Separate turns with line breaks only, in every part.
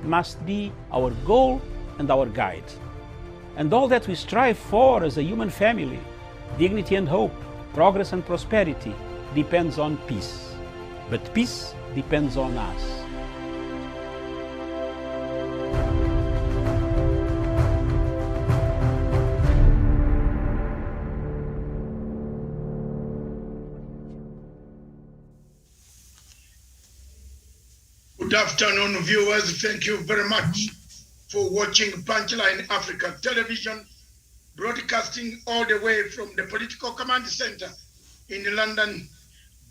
must be our goal and our guide. And all that we strive for as a human family, dignity and hope, progress and prosperity, depends on peace. But peace depends on us.
Good afternoon, viewers. Thank you very much for watching Punchline Africa Television, broadcasting all the way from the Political Command Center in London.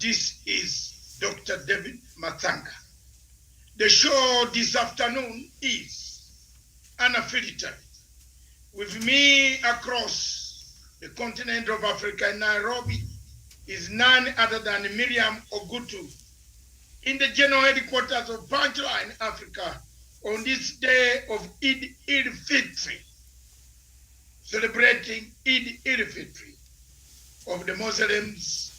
This is Dr. David Mathanga. The show this afternoon is Unfiltered. With me across the continent of Africa in Nairobi is none other than Miriam Ogutu, in the general headquarters of Punchline Africa on this day of Eid al-Fitr, celebrating Eid al-Fitr of the Muslims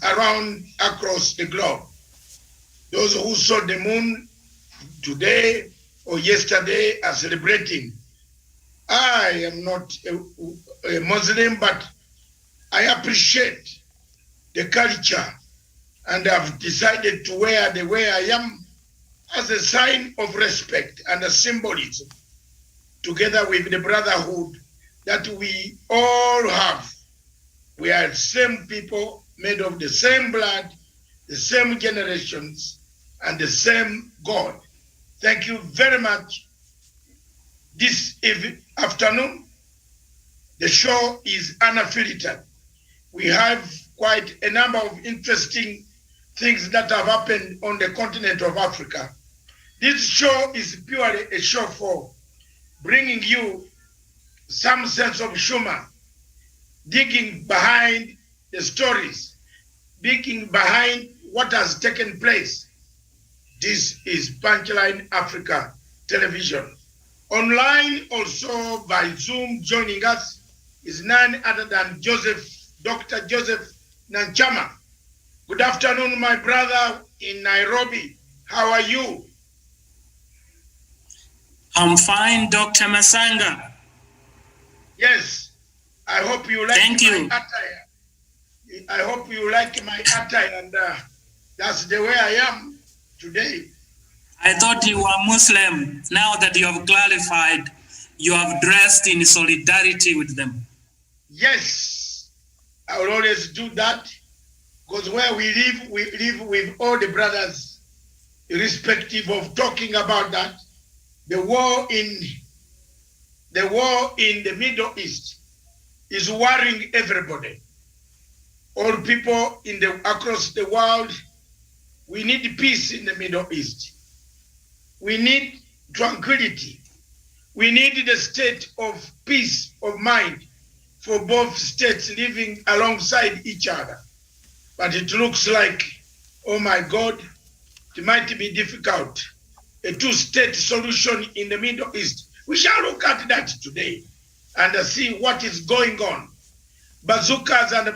around across the globe. Those who saw the moon today or yesterday are celebrating. I am not a Muslim, but I appreciate the culture, and I've decided to wear the way I am as a sign of respect and a symbolism, together with the brotherhood that we all have. We are the same people, made of the same blood, the same generations, and the same God. Thank you very much. This afternoon, the show is Unfiltered. We have quite a number of interesting things that have happened on the continent of Africa. This show is purely a show for bringing you some sense of humor, digging behind the stories, digging behind what has taken place. This is Punchline Africa Television. Online also by Zoom, joining us is none other than Dr. Joseph Nanchama. Good afternoon, my brother in Nairobi. How are you?
I'm fine, Dr. Masanga.
Yes, I hope you like my attire. I hope you like my attire, and that's the way I am today.
I thought you were Muslim. Now that you have clarified, you have dressed in solidarity with them.
Yes, I will always do that, because where we live with all the brothers, irrespective of talking about that. The war in the Middle East is worrying everybody. All people across the world, we need peace in the Middle East. We need tranquility. We need the state of peace of mind for both states living alongside each other. But it looks like, oh my God, it might be difficult. A two-state solution in the Middle East. We shall look at that today and see what is going on. Bazooka and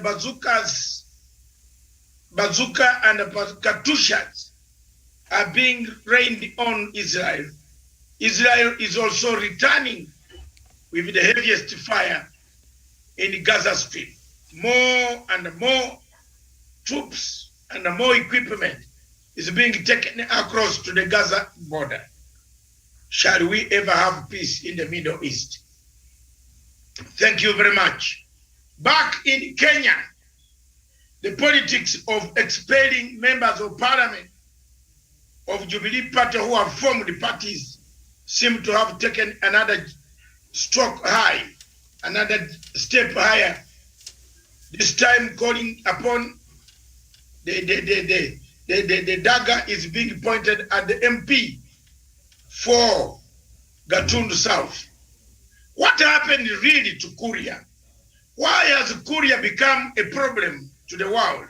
katyushas are being rained on Israel. Israel is also returning with the heaviest fire in the Gaza Strip. More and more troops and more equipment is being taken across to the Gaza border. Shall we ever have peace in the Middle East? Thank you very much. Back in Kenya, the politics of expelling members of parliament of Jubilee Party who have formed the parties seem to have taken another stroke high, another step higher, this time calling upon the dagger is being pointed at the MP for Gatundu South. What happened really to Kuria? Why has Kuria become a problem to the world?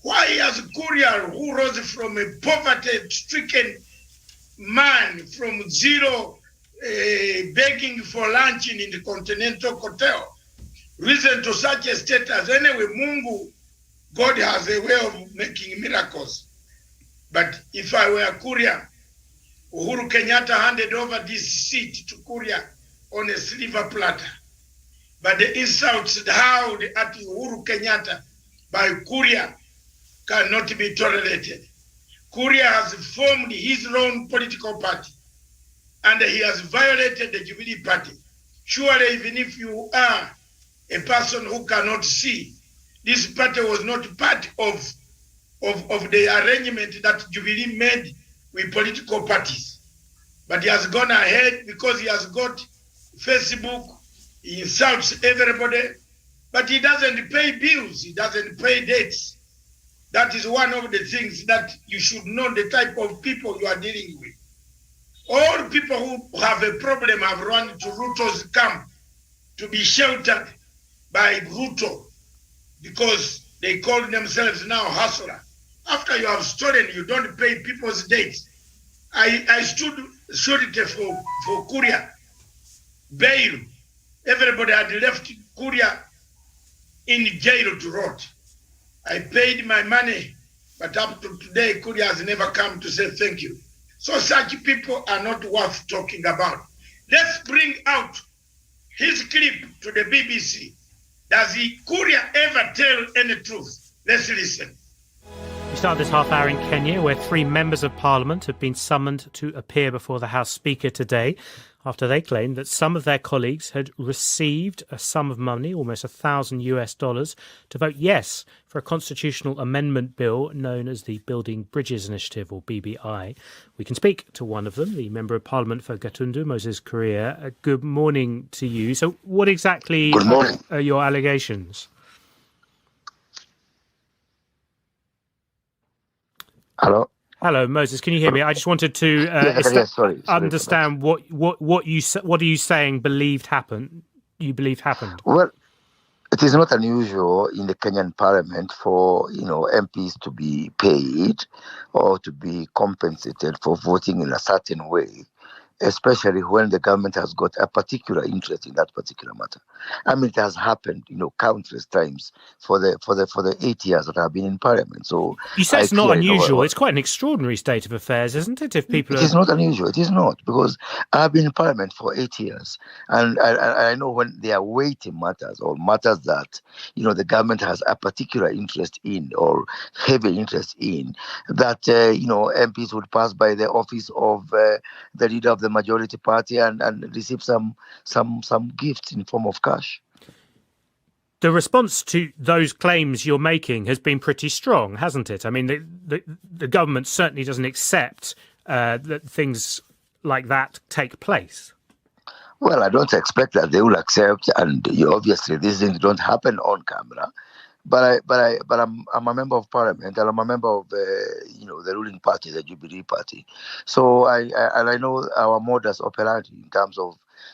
Why has Kuria, who rose from a poverty-stricken man from zero, begging for lunch in the Continental Hotel, risen to such a status? Anyway, Mungu, God has a way of making miracles. But if I were Kuria, Uhuru Kenyatta handed over this seat to Kuria on a silver platter. But the insults hurled at Uhuru Kenyatta by Kuria cannot be tolerated. Kuria has formed his own political party, and he has violated the Jubilee Party. Surely, even if you are a person who cannot see, this party was not part of the arrangement that Jubilee made with political parties. But he has gone ahead because he has got Facebook, he insults everybody, but he doesn't pay bills, he doesn't pay debts. That is one of the things that you should know the type of people you are dealing with. All people who have a problem have run to Ruto's camp to be sheltered by Ruto because they call themselves now hustler. After you have stolen, you don't pay people's debts. I stood surety for Kuria, bail. Everybody had left Kuria in jail to rot. I paid my money, but up to today, Kuria has never come to say thank you. So such people are not worth talking about. Let's bring out his clip to the BBC. Does Kuria ever tell any truth? Let's listen.
We start this half hour in Kenya, where 3 members of parliament have been summoned to appear before the House Speaker today after they claimed that some of their colleagues had received a sum of money, almost $1,000 to vote yes for a constitutional amendment bill known as the Building Bridges Initiative, or BBI. We can speak to one of them, the Member of Parliament for Gatundu, Moses Kuria. Good morning to you. So what exactly are your allegations? Hello, Moses. Can you hear me? I just wanted to understand what are you saying believed happened? You believe happened?
Well, it is not unusual in the Kenyan Parliament for MPs to be paid or to be compensated for voting in a certain way, especially when the government has got a particular interest in that particular matter. I mean, it has happened, countless times for the 8 years that I've been in Parliament. So
you say it's not unusual. It's quite an extraordinary state of affairs, isn't it? If people
It is not unusual. It is not, because I've been in Parliament for 8 years, and I know when there are weighty matters or matters that the government has a particular interest in or heavy interest in, that MPs would pass by the office of the leader of the majority party and receive some gifts in form of cash.
The response to those claims you're making has been pretty strong, hasn't it? I mean, the government certainly doesn't accept that things like that take place.
Well, I don't expect that they will accept, and obviously these things don't happen on camera. But I'm a member of Parliament, and I'm a member of the ruling party, the Jubilee Party. So I know our modus operandi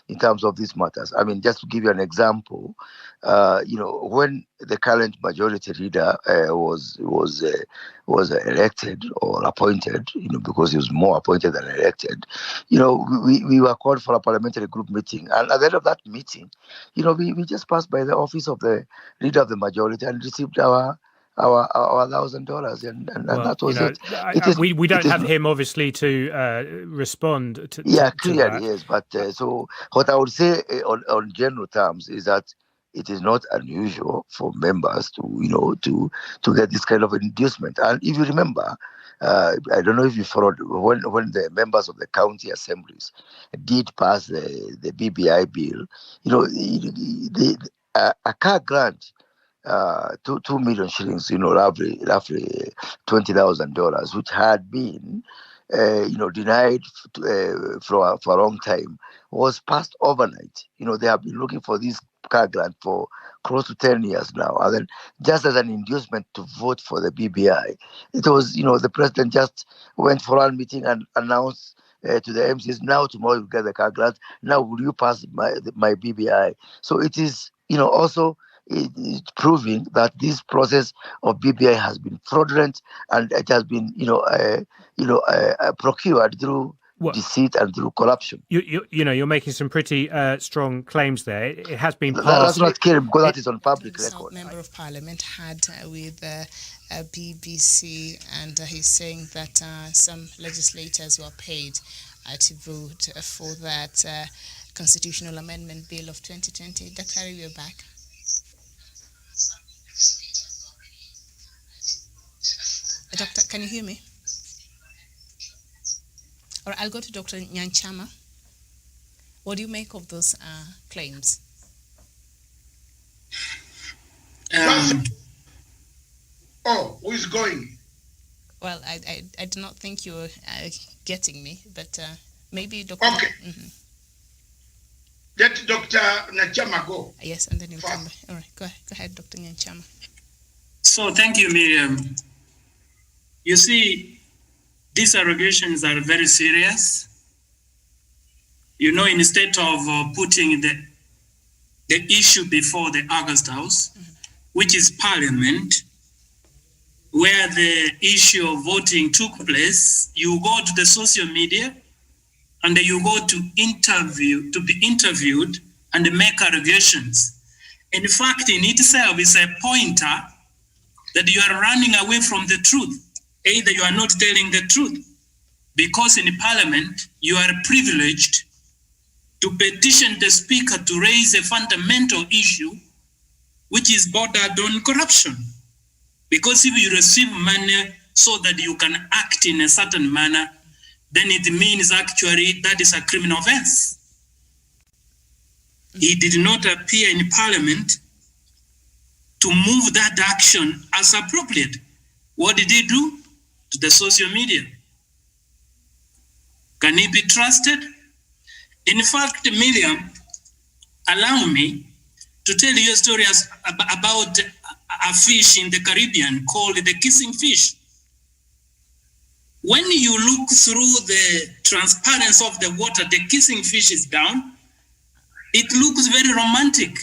in terms of these matters. I mean, just to give you an example, when the current majority leader was elected or appointed, because he was more appointed than elected, we were called for a parliamentary group meeting, and at the end of that meeting, we just passed by the office of the leader of the majority and received our $1,000, and that was it.
We don't have him obviously to respond to.
Yeah,
to
clearly
that.
yes. But so what I would say on general terms is that it is not unusual for members to get this kind of inducement. And if you remember, I don't know if you followed when the members of the county assemblies did pass the BBI bill, a car grant. 2 million shillings, roughly $20,000, which had been, denied for a long time, was passed overnight. They have been looking for this car grant for close to 10 years now. And then just as an inducement to vote for the BBI, it was, the president just went for one meeting and announced to the MCs, now tomorrow you get the car grant. Now will you pass my BBI? So it is, also it's proving that this process of BBI has been fraudulent, and it has been, procured through deceit and through corruption.
You're making some pretty strong claims there. It has been passed.
That's not clear because that is on public record.
Member of Parliament had with BBC, and he's saying that some legislators were paid to vote for that constitutional amendment bill of 2020. Dr. Harry, you're back. Doctor, can you hear me? All right, I'll go to Dr. Nyanchama. What do you make of those claims?
Who is going?
Well, I do not think you're getting me, but maybe Dr.
Okay.
Mm-hmm.
Let Dr. Nyanchama go.
Yes, and then you'll come back. All right, go ahead, Dr. Nyanchama.
So thank you, Miriam. You see, these allegations are very serious. Instead of putting the issue before the August House, which is Parliament, where the issue of voting took place, you go to the social media and you go to be interviewed and make allegations. In fact, in itself is a pointer that you are running away from the truth. Either you are not telling the truth, because in Parliament you are privileged to petition the Speaker to raise a fundamental issue which is bordered on corruption. Because if you receive money so that you can act in a certain manner, then it means actually that is a criminal offense. He did not appear in Parliament to move that action as appropriate. What did he do? To the social media. Can he be trusted? In fact, Miriam, allow me to tell you a story about a fish in the Caribbean called the kissing fish. When you look through the transparency of the water, the kissing fish is down. It looks very romantic.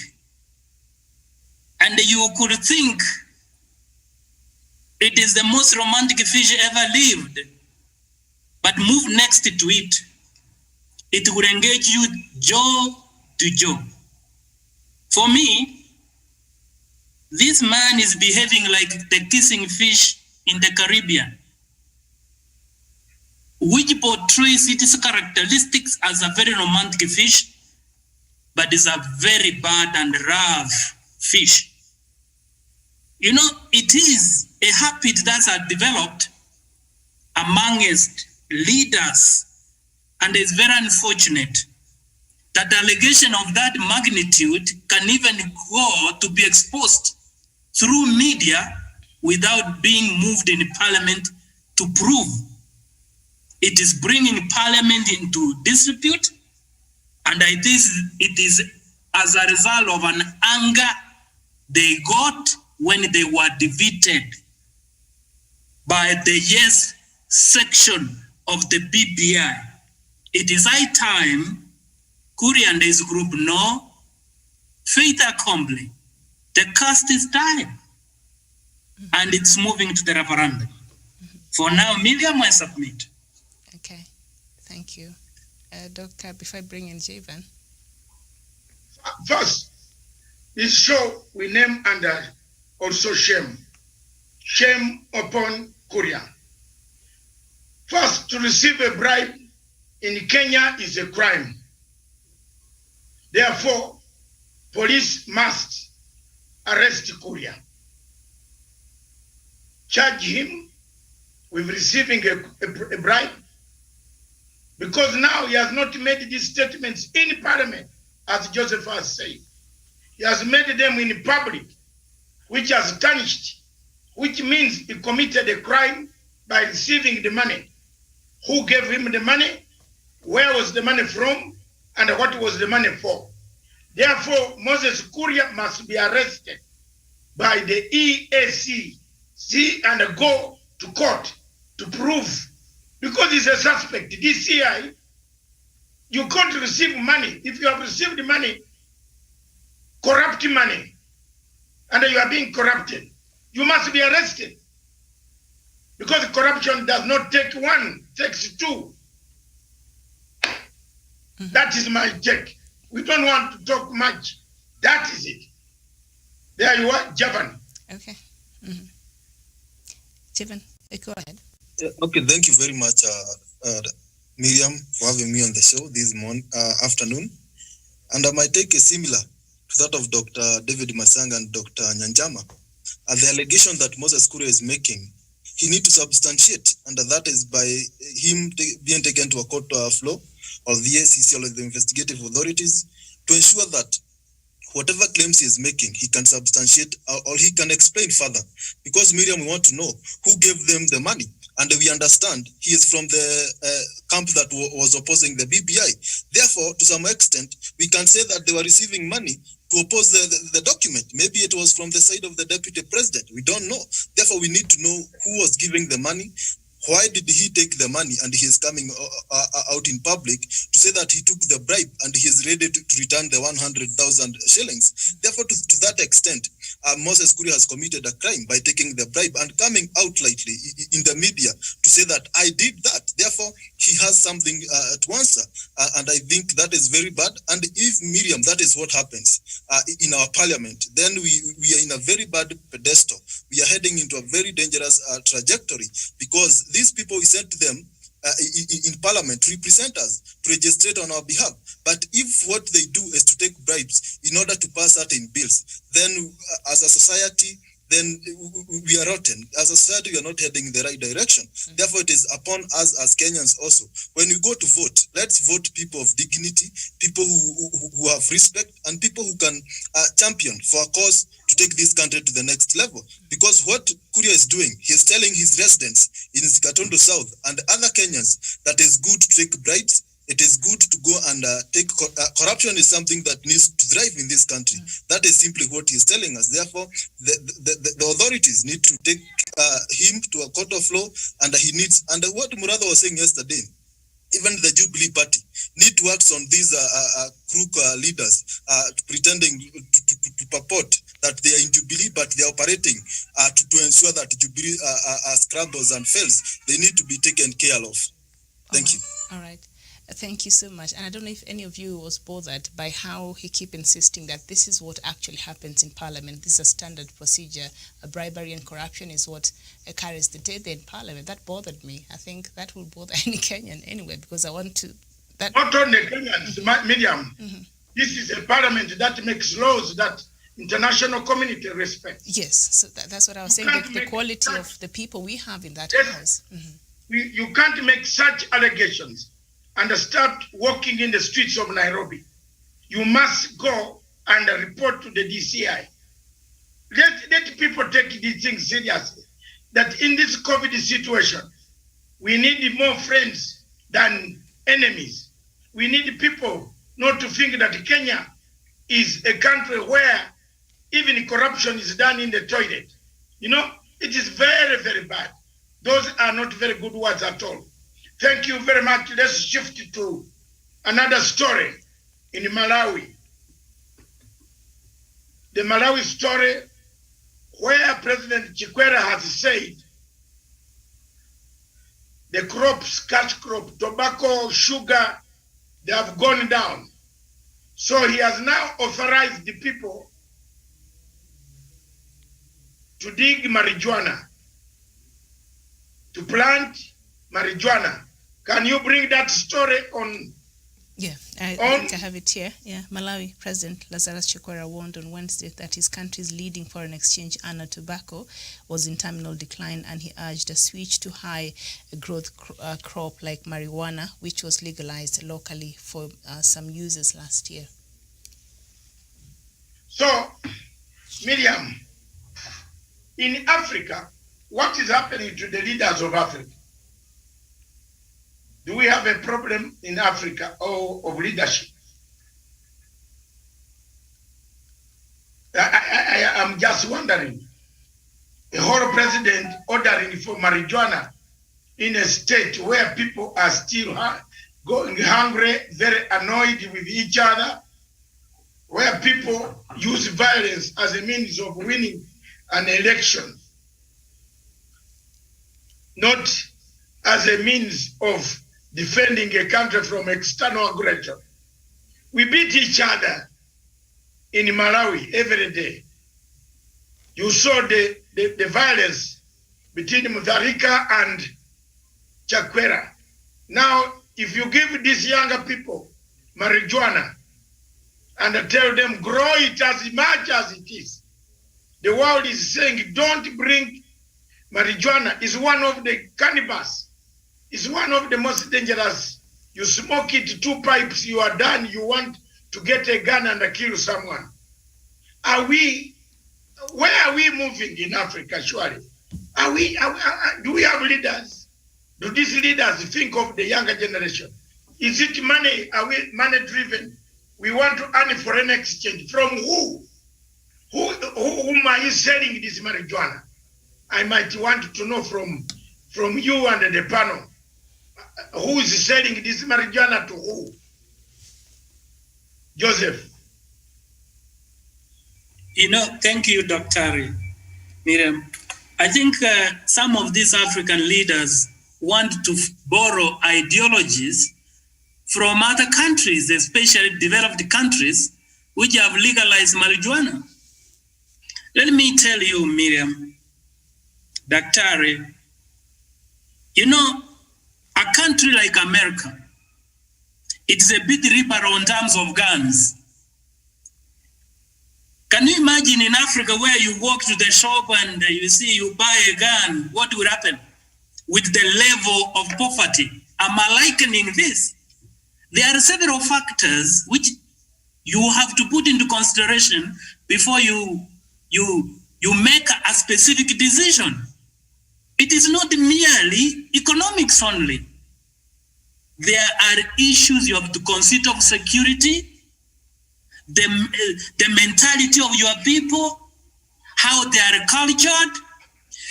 And you could think it is the most romantic fish ever lived. But move next to it, it will engage you jaw to jaw. For me, this man is behaving like the kissing fish in the Caribbean, which portrays its characteristics as a very romantic fish, but is a very bad and rough fish. It is a habit that has developed amongst leaders, and it's very unfortunate that the allegation of that magnitude can even go to be exposed through media without being moved in Parliament to prove. It is bringing Parliament into disrepute, and it is as a result of an anger they got when they were defeated by the yes section of the BBI. It is high time Kuria and his group know, fait accompli, the cast is time, and it's moving to the referendum. For now, Miriam, I submit.
Okay, thank you. Doctor, before I bring in Javan.
First, this show we name under also shame. Shame upon Kuria. First, to receive a bribe in Kenya is a crime. Therefore, police must arrest Kuria, charge him with receiving a bribe, because now he has not made these statements in Parliament, as Joseph has said. He has made them in public, which has tarnished, which means he committed a crime by receiving the money. Who gave him the money? Where was the money from? And what was the money for? Therefore, Moses Kuria must be arrested by the EAC and go to court to prove, because he's a suspect. DCI, you can't receive money. If you have received money, corrupt money, and you are being corrupted, you must be That is my take. We don't want to talk much. That is it. There you are, Javan.
Okay. Javan, go ahead.
Okay, thank you very much, Miriam, for having me on the show this afternoon. And I might take a similar to that of Dr. David Masanga and Dr. Nyanjama. The allegation that Moses Kuria is making, he needs to substantiate, and that is by him being taken to a court of law or the SEC or the investigative authorities to ensure that whatever claims he is making, he can substantiate or he can explain further. Because, Miriam, we want to know who gave them the money. And we understand he is from the camp that was opposing the BBI. Therefore, to some extent, we can say that they were receiving money to oppose the document. Maybe it was from the side of the deputy president. We don't know. Therefore, we need to know who was giving the money. Why did he take the money and he is coming out in public to say that he took the bribe and he is ready to return the 100,000 shillings? Therefore, to that extent, Moses Kuria has committed a crime by taking the bribe and coming out lightly in the media to say that I did that. Therefore, he has something to answer. And I think that is very bad. And if, Miriam, that is what happens in our parliament, then we are in a very bad pedestal. We are heading into a very dangerous trajectory, because these people, we sent them in parliament to represent us, to register on our behalf. But if what they do is to take bribes in order to pass certain bills, then as a society, then we are rotten. As a society, we are not heading in the right direction. Therefore, it is upon us as Kenyans also. When we go to vote, let's vote people of dignity, people who have respect, and people who can champion for a cause to take this country to the next level. Because what Kuria is doing, he is telling his residents in Katondo South and other Kenyans that it is good to take bribes. It is good to go and take corruption is something that needs to thrive in this country. That is simply what he is telling us. Therefore, the authorities need to take him to a court of law, and he needs. And what Muratha was saying yesterday, even the Jubilee Party need to act on these crook leaders pretending to purport that they are in Jubilee, but they are operating to ensure that Jubilee scrambles and fails. They need to be taken care of. Thank you.
All right. Thank you so much. And I don't know if any of you was bothered by how he keep insisting that this is what actually happens in Parliament. This is a standard procedure. Bribery and corruption is what carries the day in Parliament. That bothered me. I think that will bother any Kenyan anyway, because I want to...
Not only Kenyans, Miriam. This is a Parliament that makes laws that international community respects.
Yes, so that's what I was saying. The quality of the people we have in that house.
You can't make such allegations and start walking in the streets of Nairobi. You must go and report to the DCI. Let people take these things seriously. That in this COVID situation, we need more friends than enemies. We need people not to think that Kenya is a country where even corruption is done in the toilet. You know, it is very, very bad. Those are not very good words at all. Thank you very much. Let's shift to another story in Malawi. The Malawi story where President Chikwera has said the crops, cash crop, tobacco, sugar, they have gone down. So he has now authorized the people to dig marijuana, to plant marijuana. Can you bring that story on?
Yeah, I think I have it here. Yeah, Malawi President Lazarus Chakwera warned on Wednesday that his country's leading foreign exchange earner tobacco was in terminal decline, and he urged a switch to high growth crop like marijuana, which was legalized locally for some users last year.
So, Miriam, in Africa, what is happening to the leaders of Africa? Do we have a problem in Africa or of leadership? I'm just wondering, a whole president ordering for marijuana in a state where people are still going hungry, very annoyed with each other, where people use violence as a means of winning an election, not as a means of defending a country from external aggression. We beat each other in Malawi every day. You saw the violence between Mutharika and Chakwera. Now, if you give these younger people marijuana and tell them grow it as much as it is, the world is saying don't bring marijuana. It's one of the cannabis. It's one of the most dangerous. You smoke it, 2 pipes, you are done. You want to get a gun and kill someone. Where are we moving in Africa, surely? Do we have leaders? Do these leaders think of the younger generation? Is it money? Are we money driven? We want to earn foreign exchange. From who? Whom are you selling this marijuana? I might want to know from you and the panel. Who is selling this marijuana to who? Joseph.
Thank you, Dr. Miriam. I think some of these African leaders want to borrow ideologies from other countries, especially developed countries, which have legalized marijuana. Let me tell you, Miriam, Dr. A country like America, it's a big ripper on terms of guns. Can you imagine in Africa where you walk to the shop and you buy a gun, what will happen with the level of poverty? Am I likening this? There are several factors which you have to put into consideration before you make a specific decision. It is not merely economics only. There are issues you have to consider of security, the mentality of your people, how they are cultured.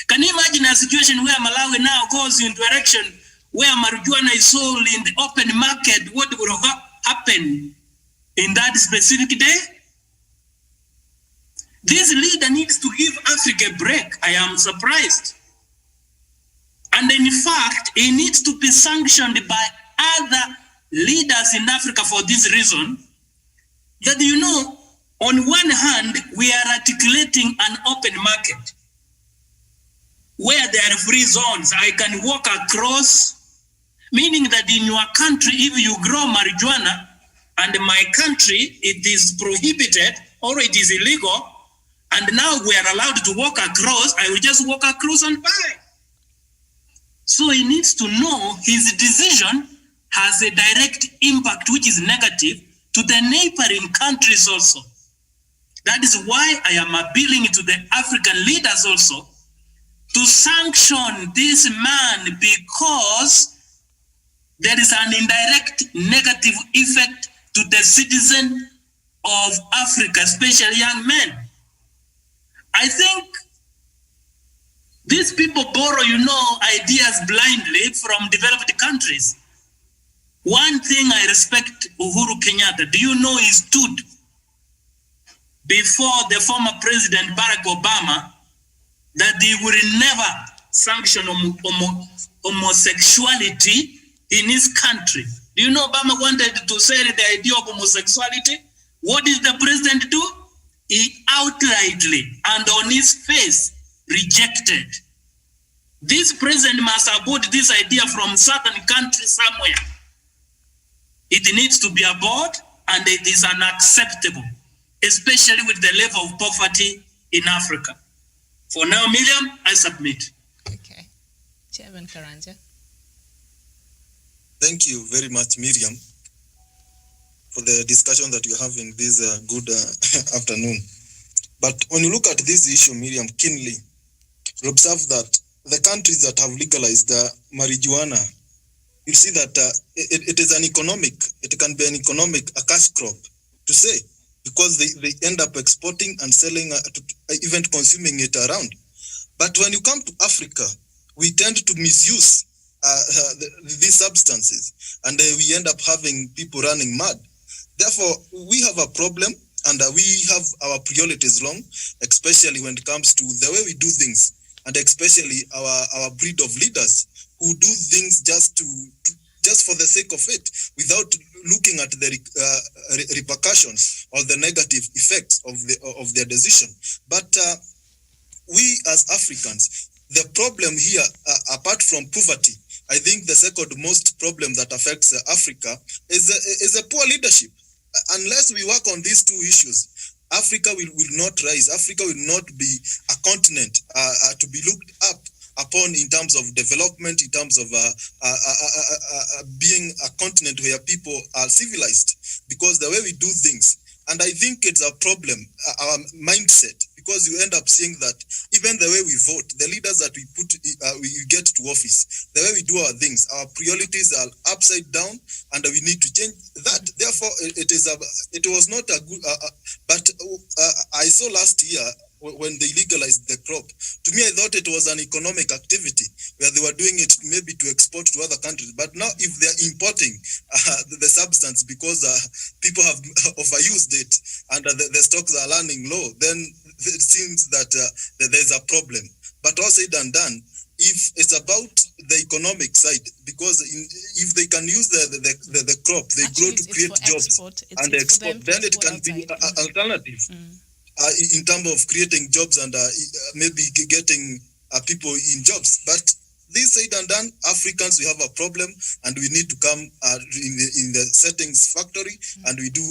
Can you imagine a situation where Malawi now goes in direction where marijuana is sold in the open market? What will happen in that specific day? This leader needs to give Africa a break. I am surprised. And in fact, he needs to be sanctioned by other leaders in Africa for this reason. That on one hand, we are articulating an open market where there are free zones. I can walk across, meaning that in your country, if you grow marijuana and my country, it is prohibited or it is illegal, and now we are allowed to walk across, I will just walk across and buy. So he needs to know his decision has a direct impact which is negative to the neighboring countries also. That is why I am appealing to the African leaders also to sanction this man, because there is an indirect negative effect to the citizen of Africa, especially young men. I think these people borrow, ideas blindly from developed countries. One thing I respect Uhuru Kenyatta, do you know he stood before the former President Barack Obama that he will never sanction homosexuality in his country? Do you know Obama wanted to sell the idea of homosexuality? What did the president do? He outrightly and on his face rejected. This president must have bought this idea from certain country somewhere. It needs to be aboard, and it is unacceptable, especially with the level of poverty in Africa. For now, Miriam, I submit.
Okay. Chairman Karanja.
Thank you very much, Miriam, for the discussion that you have in this good afternoon. But when you look at this issue, Miriam, keenly, you observe that the countries that have legalized marijuana, you see that it is an economic, it can be an economic, a cash crop to say, because they end up exporting and selling, even consuming it around. But when you come to Africa, we tend to misuse these substances, and we end up having people running mad. Therefore, we have a problem, and we have our priorities wrong, especially when it comes to the way we do things, and especially our breed of leaders who do things just to just for the sake of it, without looking at the repercussions or the negative effects of their decision. But we as Africans, the problem here, apart from poverty, I think the second most problem that affects Africa is a poor leadership. Unless we work on these two issues, Africa will not rise. Africa will not be a continent to be looked upon in terms of development, in terms of being a continent where people are civilized, because the way we do things, and I think it's a problem, our mindset, because you end up seeing that even the way we vote, the leaders that we get to office, the way we do our things, our priorities are upside down, and we need to change that. Therefore, it was not a good. But I saw last year when they legalized the crop. To me, I thought it was an economic activity where they were doing it maybe to export to other countries. But now, if they're importing the substance because people have overused it and the stocks are running low, then it seems that there's a problem. But all said and done, if it's about the economic side, because if they can use the crop they grow to create jobs and export, then it can be an alternative. In terms of creating jobs and maybe getting people in jobs. But this said and done, Africans, we have a problem, and we need to come in the settings factory and we do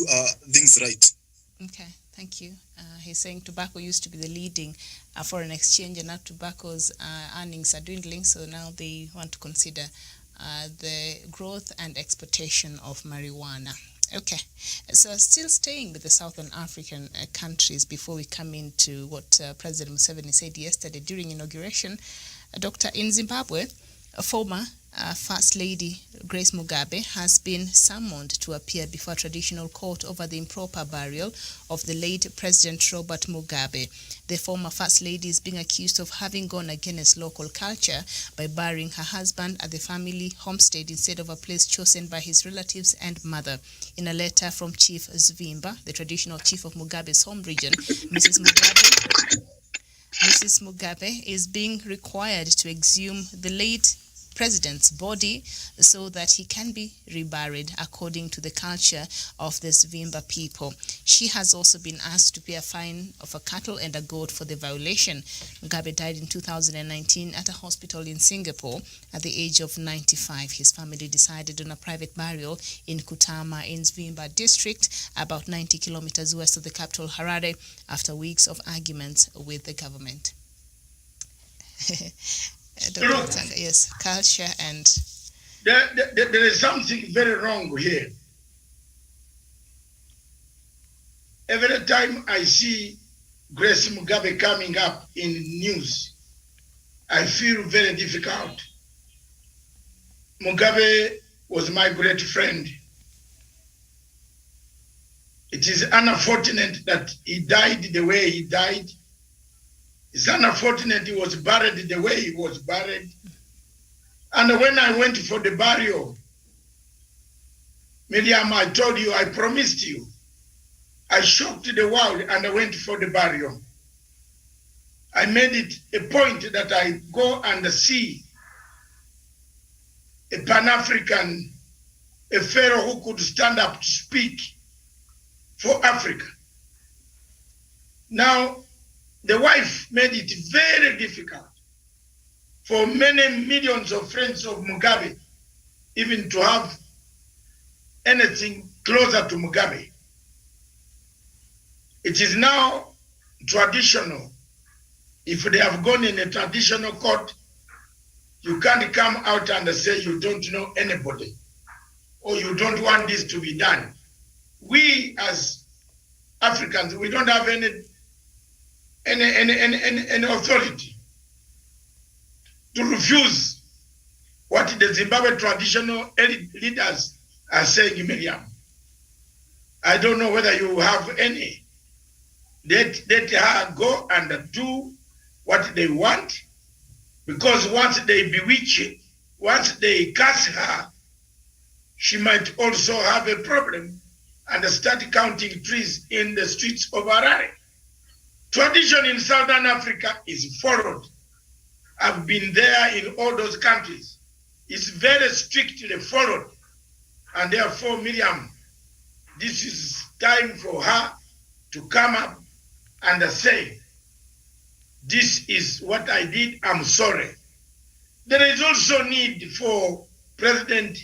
things right.
Okay, thank you. He's saying tobacco used to be the leading foreign exchange, and now tobacco's earnings are dwindling, so now they want to consider the growth and exportation of marijuana. Okay, so still staying with the Southern African countries before we come into what President Museveni said yesterday during inauguration. In Zimbabwe, a former First Lady Grace Mugabe has been summoned to appear before a traditional court over the improper burial of the late President Robert Mugabe. The former First Lady is being accused of having gone against local culture by burying her husband at the family homestead instead of a place chosen by his relatives and mother. In a letter from Chief Zvimba, the traditional chief of Mugabe's home region, Mrs. Mugabe is being required to exhume the late president's body so that he can be reburied according to the culture of the Zvimba people. She has also been asked to pay a fine of a cattle and a goat for the violation. Mugabe died in 2019 at a hospital in Singapore at the age of 95. His family decided on a private burial in Kutama in Zvimba district, about 90 kilometers west of the capital Harare, after weeks of arguments with the government. Yes, culture and...
There is something very wrong here. Every time I see Grace Mugabe coming up in news, I feel very difficult. Mugabe was my great friend. It is unfortunate that he died the way he died. It's unfortunate he was buried the way he was buried. And when I went for the burial, Miriam, I told you, I promised you. I shocked the world and I went for the burial. I made it a point that I go and see a Pan-African, a fellow who could stand up to speak for Africa. Now, the wife made it very difficult for many millions of friends of Mugabe even to have anything closer to Mugabe. It is now traditional. If they have gone in a traditional court, you can't come out and say you don't know anybody or you don't want this to be done. We as Africans, we don't have any authority to refuse what the Zimbabwe traditional leaders are saying, Miriam. I don't know whether you have any. Let her go and do what they want, because once they bewitch it, once they curse her, she might also have a problem and start counting trees in the streets of Harare. Tradition in Southern Africa is followed. I've been there in all those countries. is very strictly followed. And therefore, Miriam, this is time for her to come up and say, this is what I did, I'm sorry. There is also need for President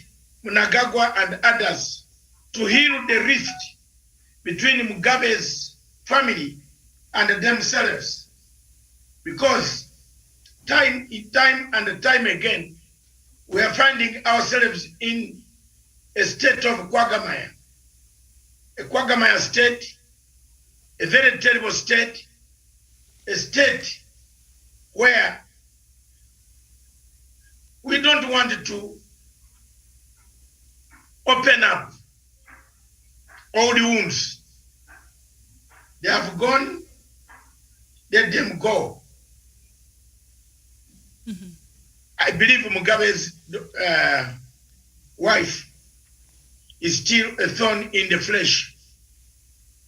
Mnangagwa and others to heal the rift between Mugabe's family and themselves, because time and time again, we are finding ourselves in a state of quagmire. A quagmire state, a very terrible state, a state where we don't want to open up all the wounds. They have gone, let them go.
Mm-hmm.
I believe Mugabe's wife is still a thorn in the flesh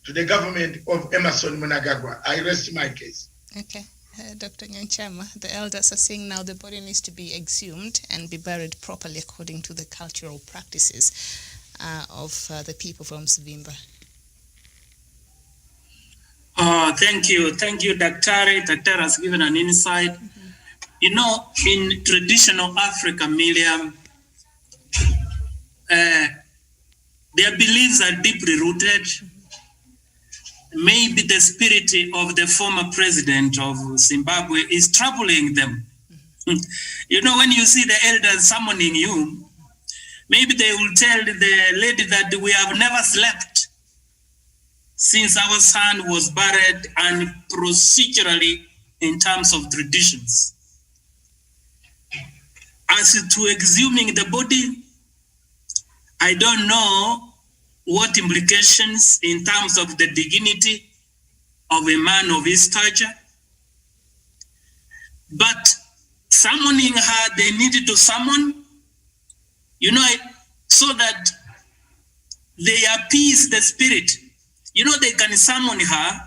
to the government of Emerson Mnangagwa. I rest my case.
Okay. Dr. Nyanchama, the elders are saying now the body needs to be exhumed and be buried properly according to the cultural practices of the people from Zvimba.
Thank you, Daktari. Daktari has given an insight. Mm-hmm. You know, in traditional Africa, Miriam, their beliefs are deeply rooted. Maybe the spirit of the former president of Zimbabwe is troubling them. You know, when you see the elders summoning you, maybe they will tell the lady that we have never slept since our son was buried, and procedurally in terms of traditions. As to exhuming the body, I don't know what implications in terms of the dignity of a man of his stature. But summoning her, they needed to summon, you know, so that they appease the spirit. You know, they can summon her,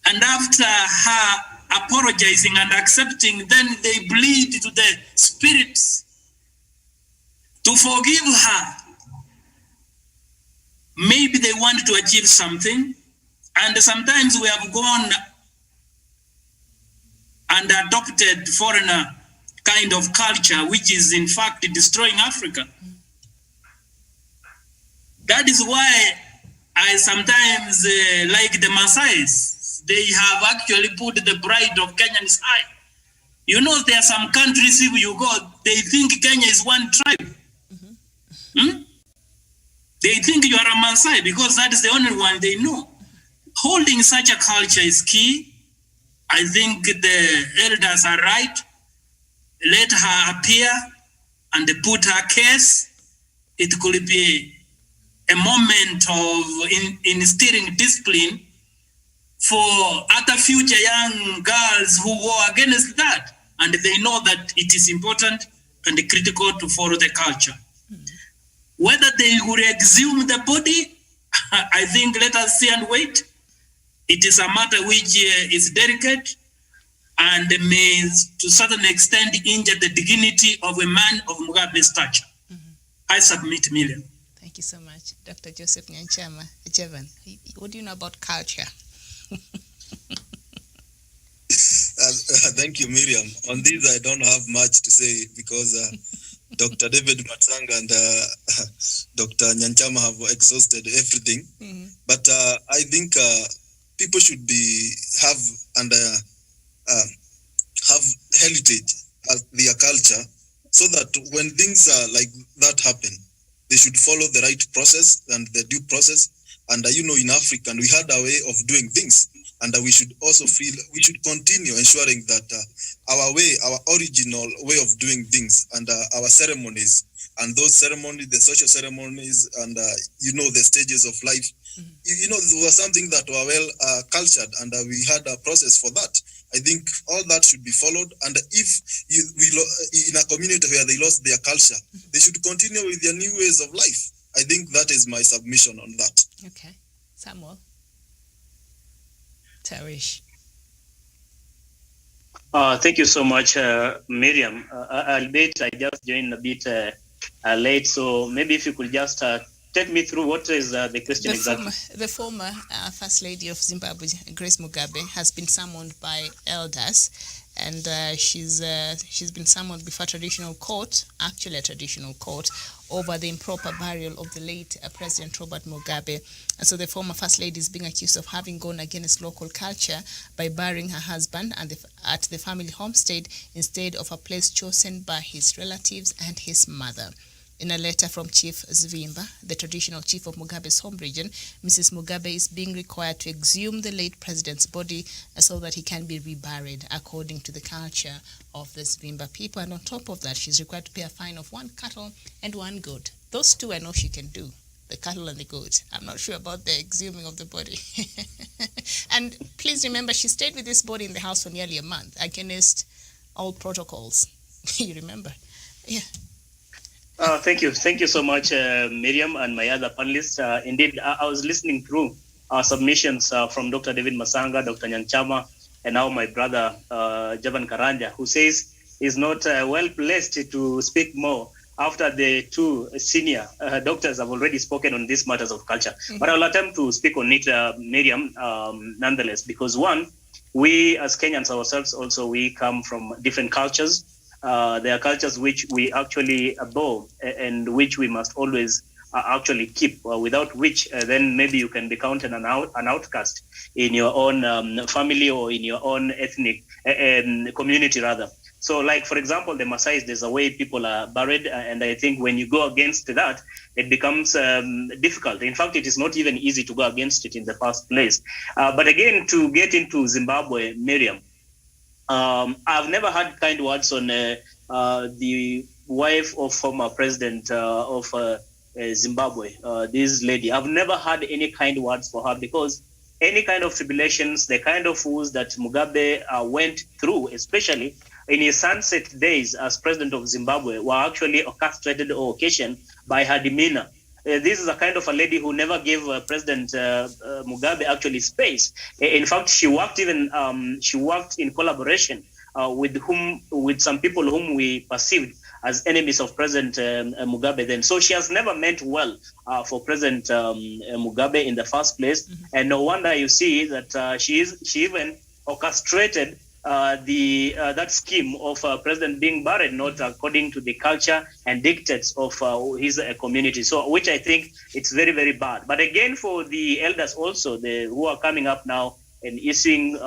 and after her apologizing and accepting, then they plead to the spirits to forgive her. Maybe they want to achieve something, and sometimes we have gone and adopted foreigner kind of culture, which is in fact destroying Africa. That is why I sometimes like the Maasais. They have actually put the pride of Kenyans high. You know, there are some countries, if you go, they think Kenya is one tribe. Mm-hmm. They think you are a Maasai because that is the only one they know. Holding such a culture is key. I think the elders are right. Let her appear and put her case. It could be a moment of instilling discipline for other future young girls who go against that. And they know that it is important and critical to follow the culture. Whether they will exhume the body, I think let us see and wait. It is a matter which is delicate and may to a certain extent injure the dignity of a man of Mugabe's stature. I submit, Miriam.
Thank you so much. Dr. Joseph Nyanchama. Jevan, what do you know about culture?
Thank you, Miriam. On this, I don't have much to say because Dr. David Matsanga and Dr. Nyanchama have exhausted everything. Mm-hmm. But I think people should have heritage as their culture, so that when things like that happen, they should follow the right process and the due process. And you know, in Africa, we had a way of doing things, and we should also we should continue ensuring that our original way of doing things and our ceremonies, and those ceremonies, the social ceremonies, and you know, the stages of life, mm-hmm. you know, there was something that were well cultured, and we had a process for that. I think all that should be followed, and if in a community where they lost their culture, mm-hmm. they should continue with their new ways of life. I think that is my submission on that.
Okay. Samuel. Tarish.
Thank you so much, Miriam. Albeit I just joined a bit late, so maybe if you could just take me through what is the question exactly.
The former First Lady of Zimbabwe, Grace Mugabe, has been summoned by elders, and she's been summoned before a traditional court, over the improper burial of the late President Robert Mugabe. And so the former First Lady is being accused of having gone against local culture by burying her husband at the family homestead instead of a place chosen by his relatives and his mother. In a letter from Chief Zvimba, the traditional chief of Mugabe's home region, Mrs. Mugabe is being required to exhume the late president's body so that he can be reburied according to the culture of the Zvimba people. And on top of that, she's required to pay a fine of 1 cattle and 1 goat. Those two I know she can do, the cattle and the goat. I'm not sure about the exhuming of the body. And please remember, she stayed with this body in the house for nearly a month against all protocols. You remember? Yeah.
Thank you so much, Miriam, and my other panelists. Indeed, I was listening through submissions from Dr. David Masanga, Dr. Nyanchama, and now my brother, Javan Karanja, who says he's not well placed to speak more after the two senior doctors have already spoken on these matters of culture. Mm-hmm. But I'll attempt to speak on it, Miriam, nonetheless, because one, we as Kenyans ourselves also, we come from different cultures. There are cultures which we actually abhor and which we must always actually keep, without which then maybe you can be counted an outcast in your own family or in your own ethnic community rather. So like, for example, the Maasai, there's a way people are buried, and I think when you go against that, it becomes difficult. In fact, it is not even easy to go against it in the first place. But again, to get into Zimbabwe, Miriam, I've never had kind words on the wife of former president of Zimbabwe, this lady. I've never had any kind words for her, because any kind of tribulations, the kind of fools that Mugabe went through, especially in his sunset days as president of Zimbabwe, were actually orchestrated or occasioned by her demeanor. This is a kind of a lady who never gave President Mugabe actually space. In fact, she worked in collaboration with some people whom we perceived as enemies of President Mugabe then. So she has never meant well for President Mugabe in the first place. Mm-hmm. And no wonder you see that she even orchestrated that scheme of President being buried not according to the culture and dictates of his community. So, which I think it's very, very bad. But again, for the elders also, who are coming up now and issuing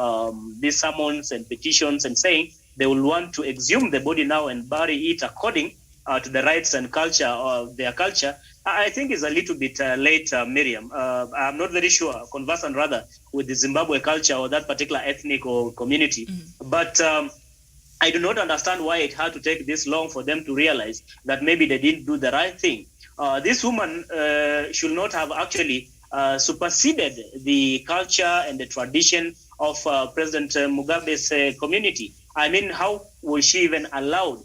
these summons and petitions and saying they will want to exhume the body now and bury it according to the rights and culture of their culture, I think is a little bit late, Miriam. I'm not very sure, conversant rather, with the Zimbabwe culture or that particular ethnic or community. Mm-hmm. But I do not understand why it had to take this long for them to realize that maybe they didn't do the right thing. This woman should not have actually superseded the culture and the tradition of President Mugabe's community. I mean, how was she even allowed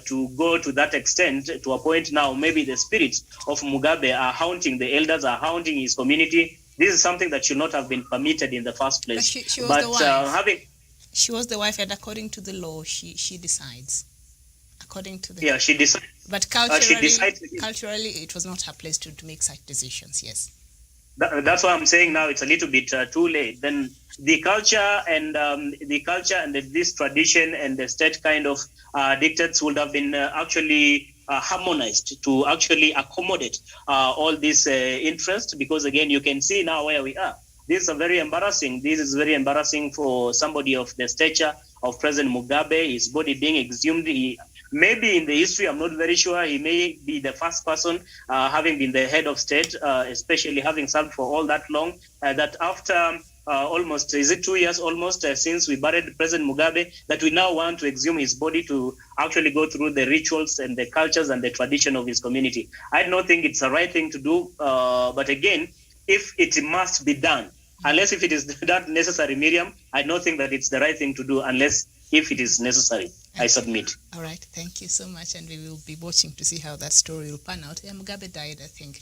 to go to that extent, to a point now maybe the spirits of Mugabe are haunting, the elders are haunting his community? This is something that should not have been permitted in the first place.
She was the wife. She was the wife, and according to the law, she decides. According to the
she decides.
But culturally, it was not her place to make such decisions. Yes.
That's why I'm saying now it's a little bit too late. Then the culture and this tradition and the state kind of dictates would have been actually harmonized to actually accommodate all this interest, because again, you can see now where we are. This is very embarrassing for somebody of the stature of President Mugabe, his body being exhumed. Maybe in the history, I'm not very sure, he may be the first person, having been the head of state, especially having served for all that long, that after almost, is it 2 years almost since we buried President Mugabe, that we now want to exhume his body to actually go through the rituals and the cultures and the tradition of his community. I don't think it's the right thing to do, but again, if it must be done, unless if it is that necessary, Miriam, I don't think that it's the right thing to do unless if it is necessary. I submit.
All right, thank you so much, and we will be watching to see how that story will pan out. Mugabe died, I think,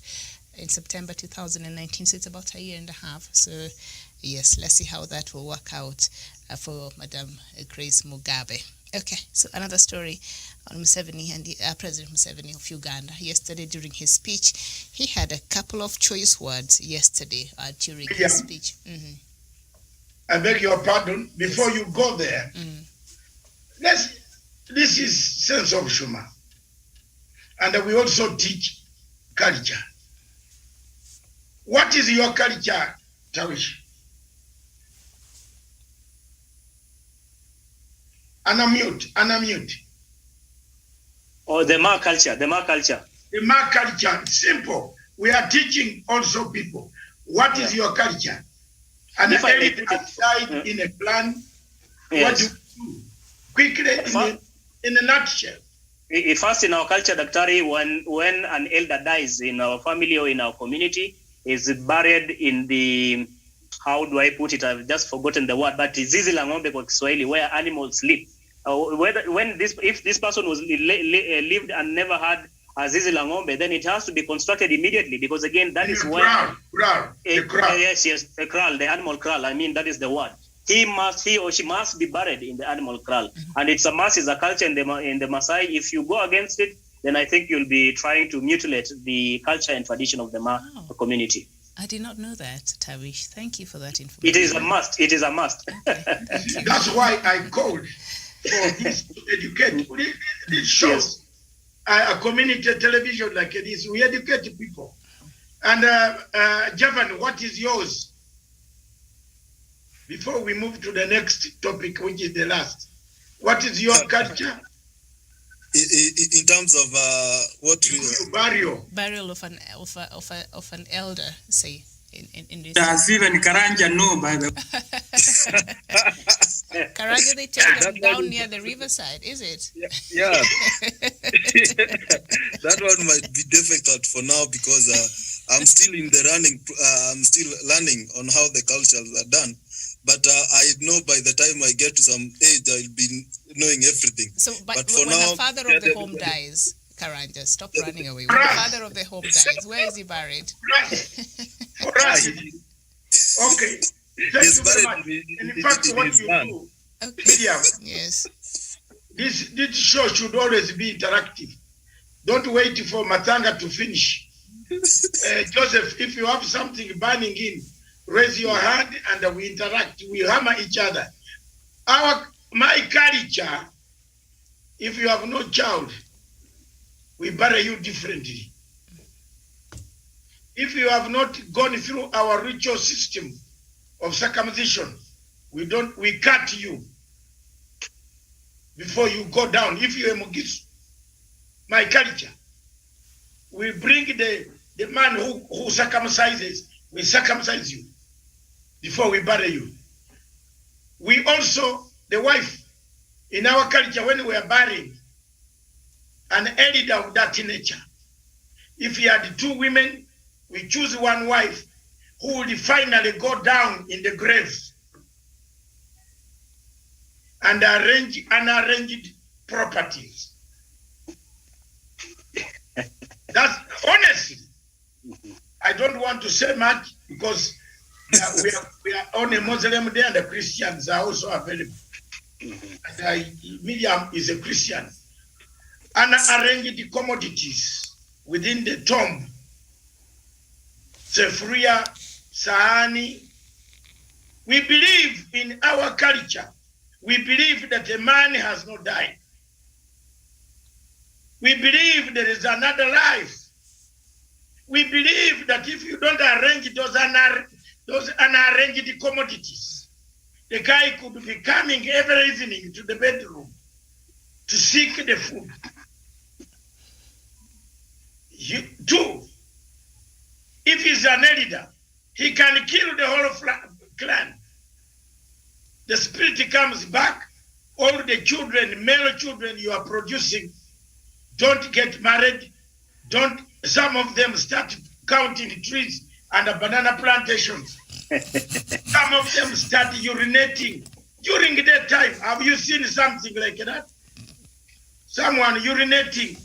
in September 2019, so it's about a year and a half. So, yes, let's see how that will work out. for Madam Grace Mugabe. Okay, so another story on Museveni and President Museveni of Uganda. Yesterday during his speech, he had a couple of choice words yesterday during his speech. Mm-hmm.
I beg your pardon. Before you go there, this is sense of humor. And we also teach culture. What is your culture, Tawish? Unmute.
Oh, the Ma culture.
The Ma culture, simple. We are teaching also people. What is your culture? And outside in a plan, what do you do? Quickly, in a nutshell.
First, in our culture, Daktari, when an elder dies in our family or in our community, is buried in the, how do I put it? I've just forgotten the word, but zizi la ng'ombe kwa Kiswahili, where animals live. If this person was lived and never had a zizi la ng'ombe, then it has to be constructed immediately, because again, that is where
the kraal.
Yes, the kraal, the animal kraal. I mean, that is the word. He or she must be buried in the animal kraal, and it's a must. It's a culture in the Maasai. If you go against it, then I think you'll be trying to mutilate the culture and tradition of the Ma community.
I did not know that, Tawish. Thank you for that information.
It is a must.
Okay.
That's why I called for this to educate. It shows a community television like this. We educate people. And Javan, what is yours? Before we move to the next topic, which is the last, what is your culture?
In terms of what
burial of an elder, say in this.
Does even Karanja know, by the way?
Karanja, they take them down near the riverside, is it?
Yeah. That one might be difficult for now because I'm still in the running. I'm still learning on how the cultures are done. But I know by the time I get to some age, I'll be knowing everything.
So, but for when now, the father of the home dies, Karanja, stop running away. When the father of the home dies, where is he buried?
Right. Okay. He's buried in fact, what you do, Miriam,
yes.
This show should always be interactive. Don't wait for Matanga to finish. Joseph, if you have something burning in, raise your hand and we interact. We hammer each other. My culture, if you have no child, we bury you differently. If you have not gone through our ritual system of circumcision, we cut you before you go down. If you are Mugisu, my culture, we bring the man who circumcises, we circumcise you before we bury you. We also, the wife, in our culture, when we are burying an elder of that nature, if he had two women, we choose one wife who will finally go down in the grave and arrange unarranged properties. That's honestly. I don't want to say much because we are on a Muslim day and the Christians are also available. And Miriam is a Christian. Unarranged commodities within the tomb. Sefuria, Sahani. We believe in our culture. We believe that a man has not died. We believe there is another life. We believe that if you don't arrange those unarranged commodities, the guy could be coming every evening to the bedroom to seek the food. Two, if he's an elder, he can kill the whole clan. The spirit comes back, all the children, male children you are producing, don't get married, some of them start counting trees and banana plantations. Some of them start urinating during that time. Have you seen something like that? Someone urinating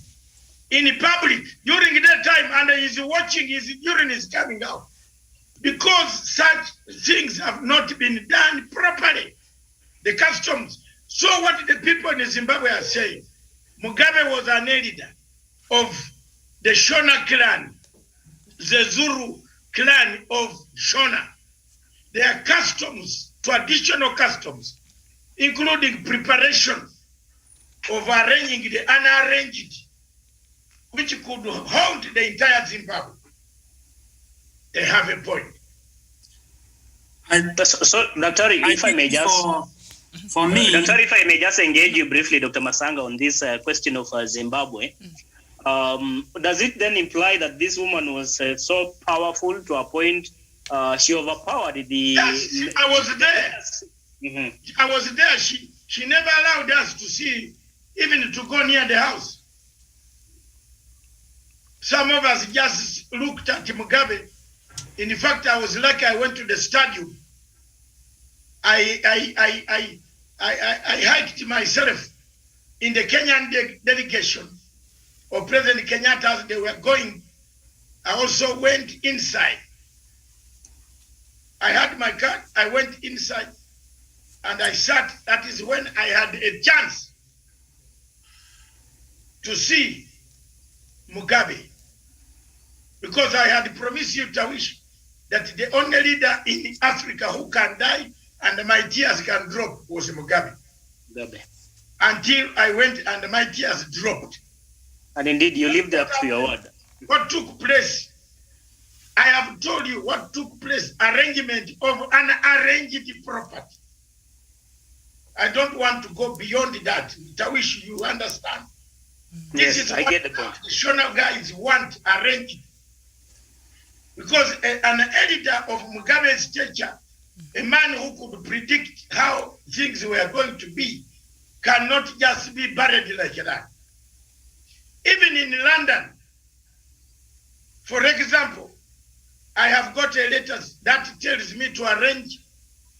in public during that time, and he's watching, his urine is coming out. Because such things have not been done properly. the customs. So what the people in Zimbabwe are saying, Mugabe was an elder of the Shona clan, the Zulu clan of Shona. Their customs, traditional customs, including preparation of arranging the unarranged, which could hold the entire Zimbabwe. They have a point.
So, Dr. If I may just...
For me...
Dr. If I may just engage you briefly, Dr. Masanga, on this question of Zimbabwe. Does it then imply that this woman was so powerful to a point she overpowered the...
Yes, I was there.
Mm-hmm.
I was there. She never allowed us to see, even to go near the house. Some of us just looked at Mugabe. In fact, I was lucky. I went to the stadium. I hiked myself in the Kenyan delegation of President Kenyatta as they were going. I also went inside. I had my card. I went inside and I sat. That is when I had a chance to see Mugabe, because I had promised you, Tawish, that the only leader in Africa who can die and my tears can drop was Mugabe. Until I went and my tears dropped.
And indeed, you lived up to your word.
What took place? I have told you what took place. Arrangement of unarranged property. I don't want to go beyond that. Tawish, you understand?
Yes,
This is
I
what
get the point.
The Shona guys want arranged. Because an editor of Mugabe's stature, a man who could predict how things were going to be, cannot just be buried like that. Even in London, for example, I have got a letter that tells me to arrange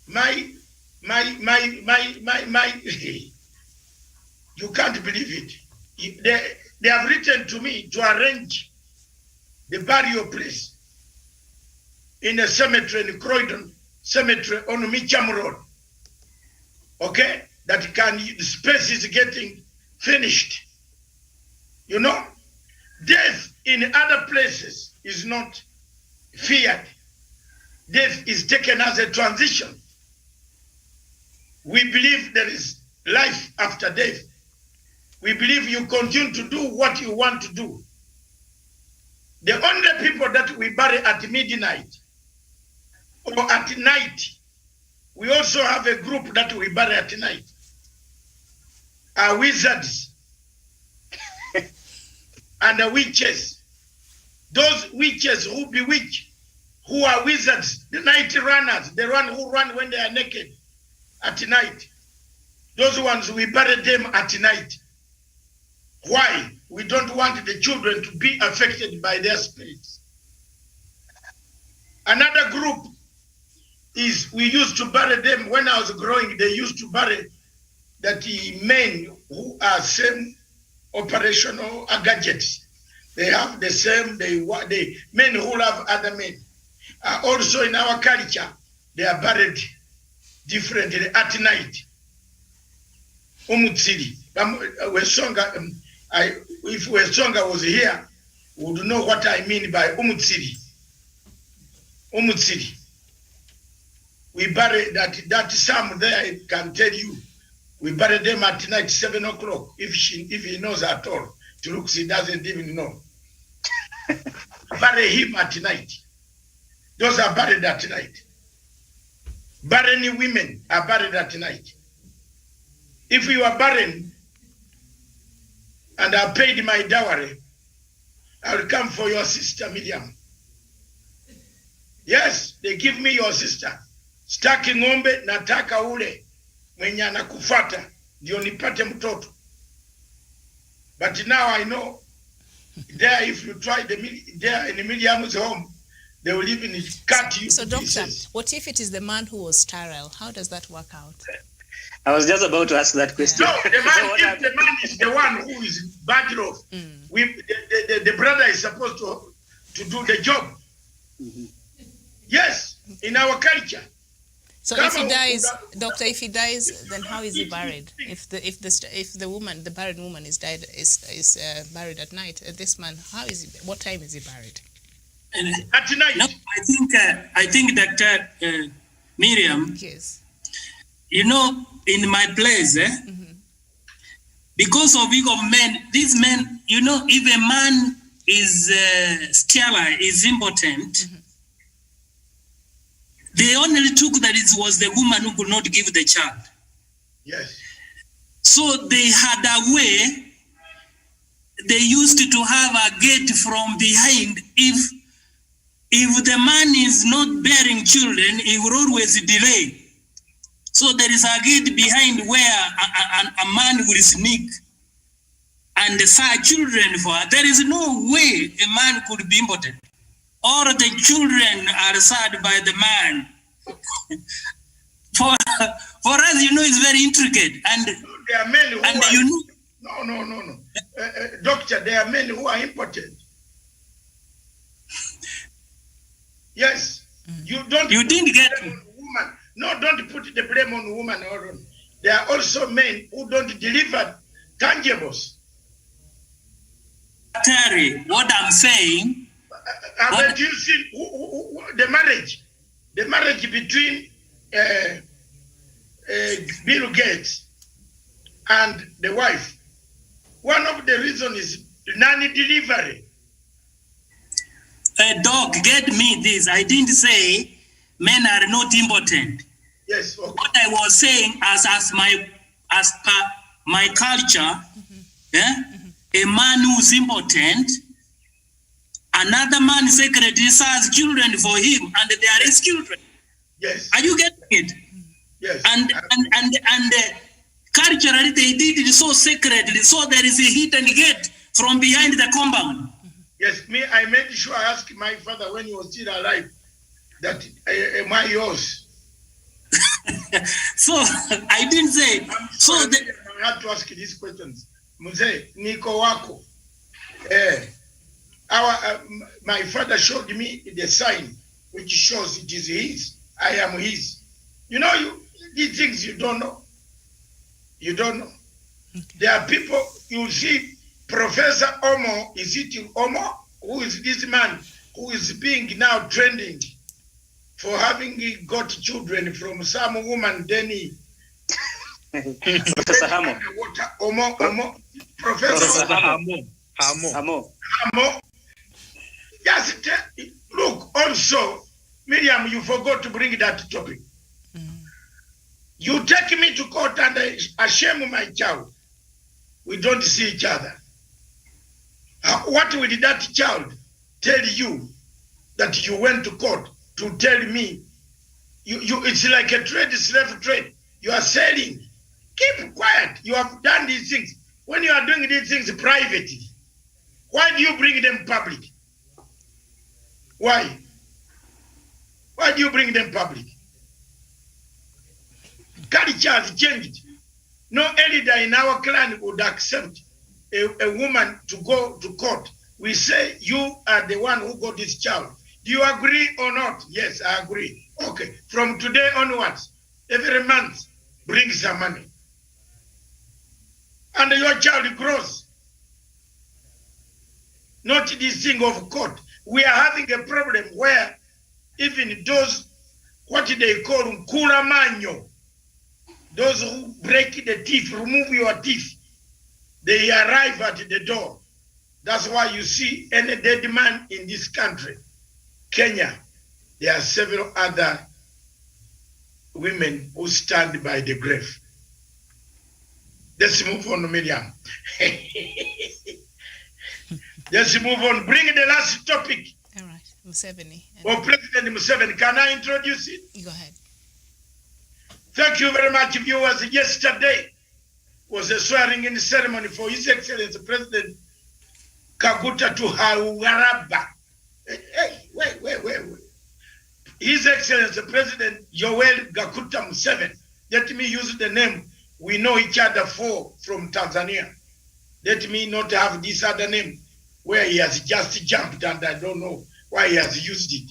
my you can't believe it. They have written to me to arrange the burial place in a cemetery in Croydon Cemetery on Mitcham Road. Okay? That the space is getting finished. You know, death in other places is not feared. Death is taken as a transition. We believe there is life after death. We believe you continue to do what you want to do. The only people that we bury at midnight or at night, we also have a group that we bury at night, are wizards and the witches. Those witches who bewitch, who are wizards, the night runners, the one who run when they are naked at night. Those ones, we bury them at night. Why? We don't want the children to be affected by their spirits. Another group is, we used to bury them when I was growing. They used to bury that the men who are same operational gadgets. They have the same, the men who love other men. Also in our culture, they are buried differently at night. Umutsiri. If Wesonga was here, would know what I mean by Umutsiri. Umutsiri. We bury that some there, I can tell you, we bury them at night, 7 o'clock, if he knows at all. He doesn't even know. Bury him at night. Those are buried at night. Barren women are buried at night. If you are barren and I paid my dowry, I will come for your sister Miriam. Yes, they give me your sister. Staki ng'ombe, nataka ule mwenye anakufata ndio nipate mtoto. But now I know there, if you try there in Miriam's home, they will even cut you.
So,
to
doctor,
pieces.
what if it is the man who was sterile? How does that work out?
I was just about to ask that question.
No, if the man is the one who is bad off, the brother is supposed to do the job. Yes, in our culture.
So if he dies, doctor, if he dies, then how is he buried? If the woman, the barren woman, is buried at night, this man, how is he? What time is he buried?
At night.
No, I think Dr. Miriam.
Yes.
You know, in my place, because of ego of men, these men, you know, if a man is sterile, is impotent, they only took that it was the woman who could not give the child.
Yes.
So they had a way, they used to have a gate from behind. If the man is not bearing children, he will always delay. So there is a gate behind where a man will sneak and search children for. There is no way a man could be impotent. All the children are searched by the man. For us, you know, it's very intricate. And
there are men who
and
are,
you know,
no. Doctor, there are men who are impotent. Yes. You
didn't get it.
Woman. No, don't put the blame on woman. There are also men who don't deliver tangibles.
Terry, what I'm saying.
But you see the marriage between Bill Gates and the wife. One of the reasons is non-delivery.
Dog, get me this. I didn't say men are not impotent.
Yes. Okay.
What I was saying, as per my culture, a man who's impotent, another man secretly has children for him, and they are his children.
Yes.
Are you getting it?
Yes.
And culturally they did it so sacredly, so there is a hidden gate from behind the compound.
Yes, I made sure I asked my father when he was still alive that am I yours?
So I didn't say. So
I had to ask these questions. Mzee, niko wako. My father showed me the sign which shows it is his. I am his. You know, these things you don't know. You don't know. Okay. There are people, you see, Professor Omo, is it Omo? Who is this man who is being now trending for having got children from some woman, then he...
Professor Hamo.
Omo. Professor
Hamo.
Just look, also, Miriam, you forgot to bring that topic. You take me to court and I shame my child. We don't see each other. What will that child tell you that you went to court to tell me? It's like a slave trade. You are selling. Keep quiet. You have done these things. When you are doing these things privately, why do you bring them public? Why? Why do you bring them public? Culture has changed. No elder in our clan would accept a woman to go to court. We say, you are the one who got this child. Do you agree or not? Yes, I agree. Okay, from today onwards, every month, bring some money. And your child grows. Not this thing of court. We are having a problem where even those, what they call kuramanyo, those who break the teeth, remove your teeth, they arrive at the door. That's why you see any dead man in this country, Kenya, there are several other women who stand by the grave. Let's move on, Miriam. Let's move on. Bring the last topic.
All right, Museveni.
Or President Museveni. Can I introduce it?
Go ahead.
Thank you very much, viewers. Yesterday was a swearing-in ceremony for His Excellency President Kaguta Tuhawaraba. Hey, wait. His Excellency President Yoweri Kaguta Museveni. Let me use the name we know each other for from Tanzania. Let me not have this other name where he has just jumped and I don't know why he has used it.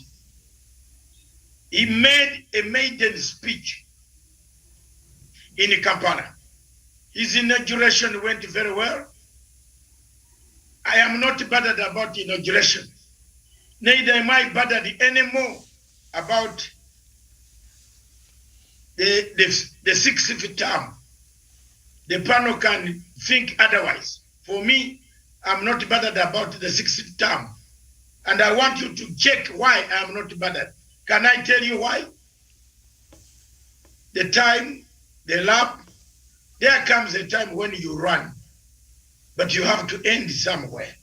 He made a maiden speech in Kampala. His inauguration went very well. I am not bothered about inauguration. Neither am I bothered anymore about the sixth term. The panel can think otherwise. For me, I'm not bothered about the sixth term. And I want you to check why I'm not bothered. Can I tell you why? The time, the lap, there comes a time when you run, but you have to end somewhere.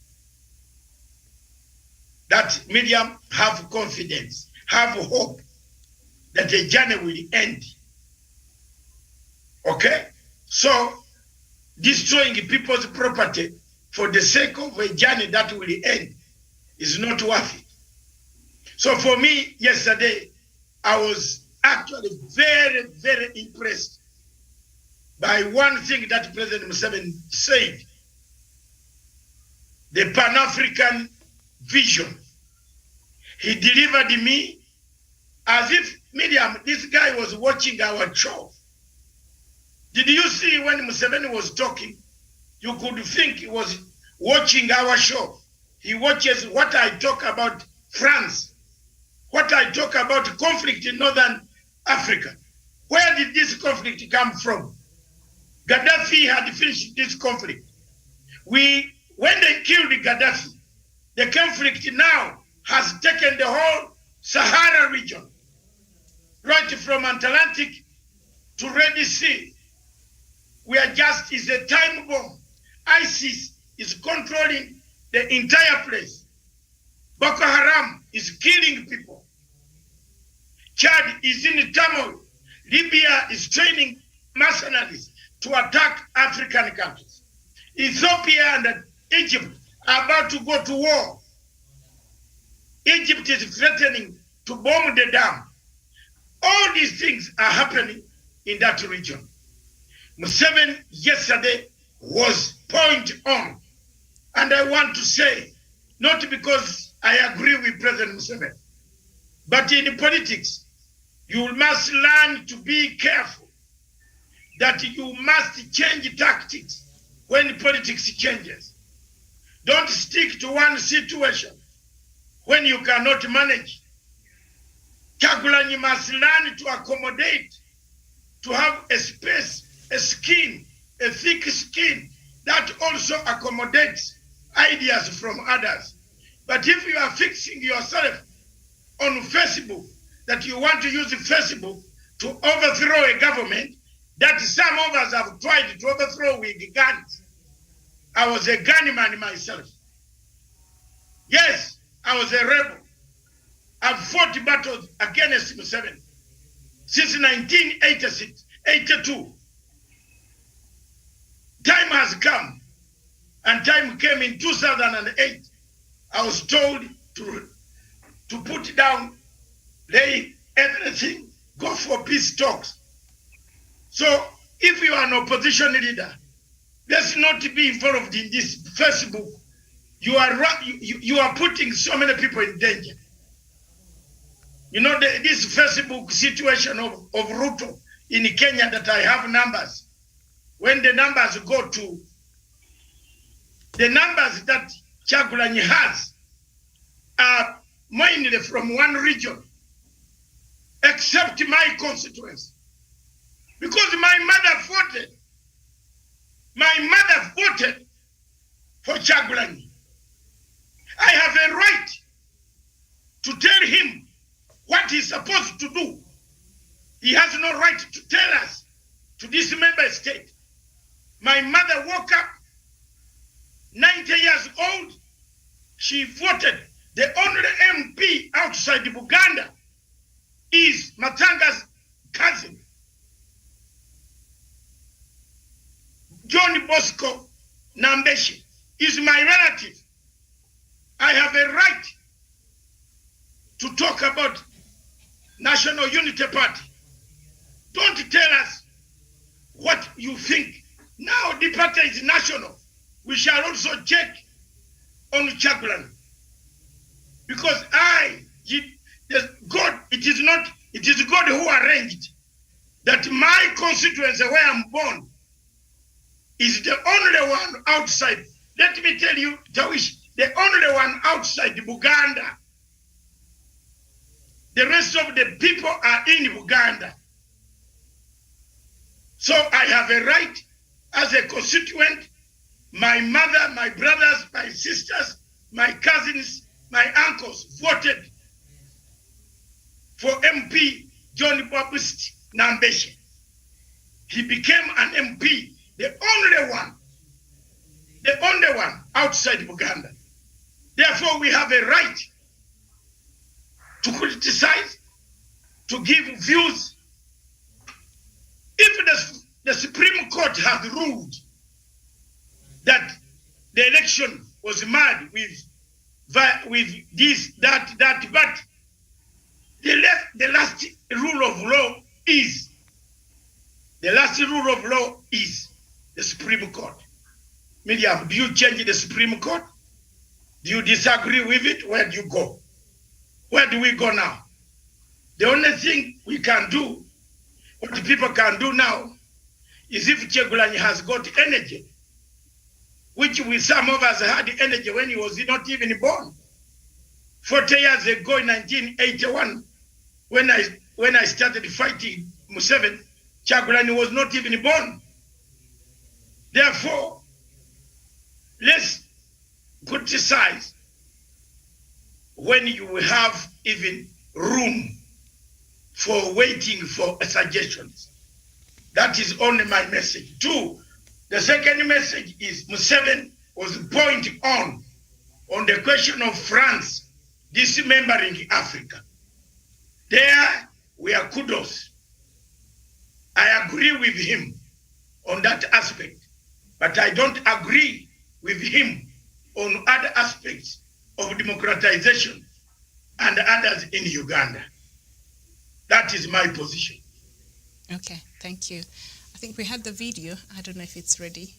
That medium, have confidence, have hope that the journey will end. Okay? So, destroying people's property for the sake of a journey that will end is not worth it. So for me, yesterday, I was actually very, very impressed by one thing that President Museveni said, the Pan-African vision. He delivered me as if, Miriam, this guy was watching our show. Did you see when Museveni was talking, you could think he was watching our show. He watches what I talk about France, what I talk about conflict in Northern Africa. Where did this conflict come from? Gaddafi had finished this conflict. When they killed Gaddafi, the conflict now has taken the whole Sahara region, right from Atlantic to Red Sea. We are just, is a time bomb. ISIS is controlling the entire place. Boko Haram is killing people. Chad is in turmoil. Libya is training mercenaries to attack African countries. Ethiopia and Egypt are about to go to war. Egypt is threatening to bomb the dam. All these things are happening in that region. Museveni yesterday was point on. And I want to say, not because I agree with President Museveni, but in politics, you must learn to be careful that you must change tactics when politics changes. Don't stick to one situation when you cannot manage. Kyagulanyi must learn to accommodate, to have a space, a skin, a thick skin that also accommodates ideas from others. But if you are fixing yourself on Facebook, that you want to use Facebook to overthrow a government, that some of us have tried to overthrow with guns. I was a gunman myself. Yes, I was a rebel. I've fought battles against Museveni since 1986, 82. Time has come, and time came in 2008. I was told to put down, lay everything, go for peace talks. So if you are an opposition leader, let's not be involved in this Facebook. You are putting so many people in danger. You know, this Facebook situation of Ruto in Kenya, that I have numbers. When the numbers go to the numbers that Kyagulanyi has are mainly from one region, except my constituency. Because my mother voted for Kyagulanyi. I have a right to tell him what he's supposed to do. He has no right to tell us, to this member state. My mother woke up, 90 years old. She voted. The only MP outside Buganda is Matanga's cousin, John Bosco Nambeshi, is my relative. I have a right to talk about National Unity Party. Don't tell us what you think. Now the party is national. We shall also check on Kyagulanyi. Because God, it is God who arranged that my constituency where I'm born is the only one outside. Let me tell you, Tawish, the only one outside Buganda. The rest of the people are in Uganda. So I have a right as a constituent. My mother, my brothers, my sisters, my cousins, my uncles voted for MP John Baptist Nambeshe. He became an MP, the only one outside Uganda. Therefore, we have a right to criticize, to give views. If the Supreme Court has ruled that the election was mad with this, that, but the last rule of law is the Supreme Court. Miriam, do you change the Supreme Court? Do you disagree with it? Where do you go? Where do we go now? The only thing we can do, what people can do now, is if Kyagulanyi has got energy, which some of us had energy when he was not even born. 40 years ago in 1981, when I started fighting Museveni, Kyagulanyi was not even born. Therefore, let's criticize when you have even room for waiting for suggestions. That is only my message. Two, the second message is Museveni was pointing on the question of France dismembering Africa. There we are kudos. I agree with him on that aspect, but I don't agree with him on other aspects of democratization and others in Uganda. That is my position.
Okay, thank you. I think we had the video. I don't know if it's ready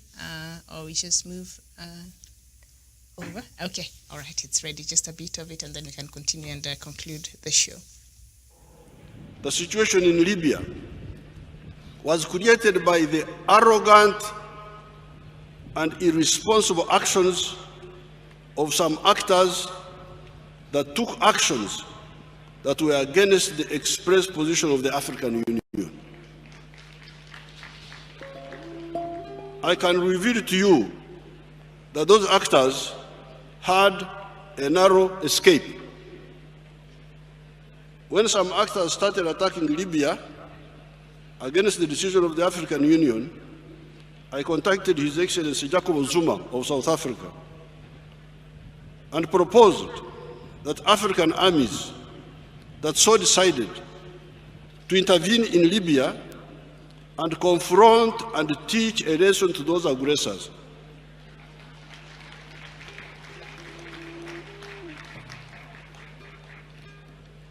or we just move over. Okay, all right, it's ready. Just a bit of it and then we can continue and conclude the show.
The situation in Libya was created by the arrogant and irresponsible actions of some actors that took actions that were against the express position of the African Union. I can reveal to you that those actors had a narrow escape. When some actors started attacking Libya against the decision of the African Union, I contacted His Excellency Jacob Zuma of South Africa and proposed that African armies that so decided to intervene in Libya and confront and teach a lesson to those aggressors.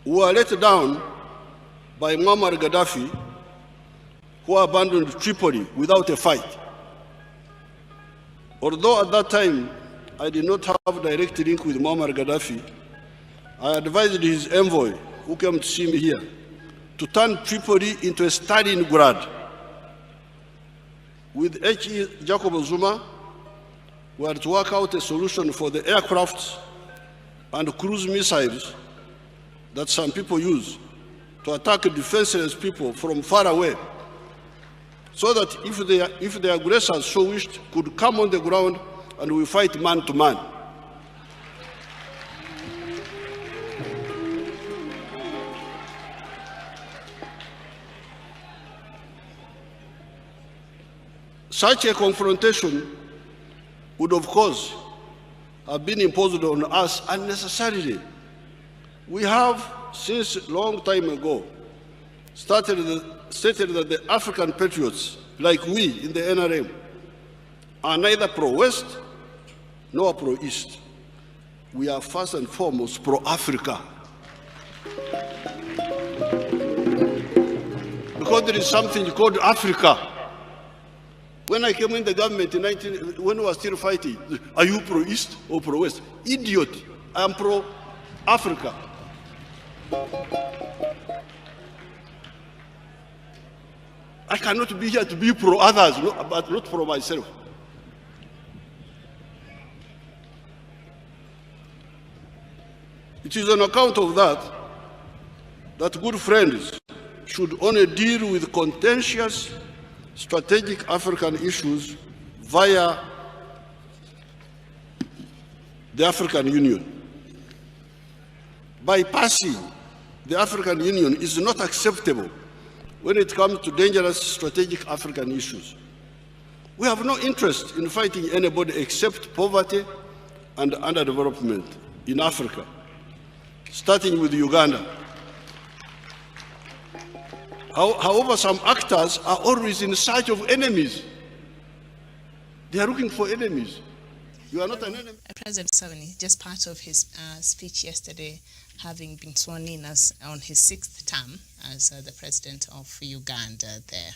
We were let down by Muammar Gaddafi, who abandoned Tripoli without a fight. Although at that time I did not have direct link with Muammar Gaddafi, I advised his envoy, who came to see me here, to turn Tripoli into a Stalingrad. With H.E. Jacob Zuma, we had to work out a solution for the aircrafts and cruise missiles that some people use to attack defenseless people from far away, so that if the aggressors so wished, could come on the ground and we fight man to man. Such a confrontation would, of course, have been imposed on us unnecessarily. We have, since a long time ago, stated that the African patriots, like we in the NRM, are neither pro-West nor pro-East. We are first and foremost pro-Africa. Because there is something called Africa. When I came in the government when we were still fighting, are you pro-East or pro-West? Idiot, I am pro-Africa. I cannot be here to be pro others, but not pro myself. It is on account of that good friends should only deal with contentious strategic African issues via the African Union. Bypassing the African Union is not acceptable when it comes to dangerous strategic African issues. We have no interest in fighting anybody except poverty and underdevelopment in Africa, starting with Uganda. However, some actors are always in search of enemies. They are looking for enemies. You are not an enemy.
President Museveni, just part of his speech yesterday, having been sworn in as on his 6th term as the president of Uganda there.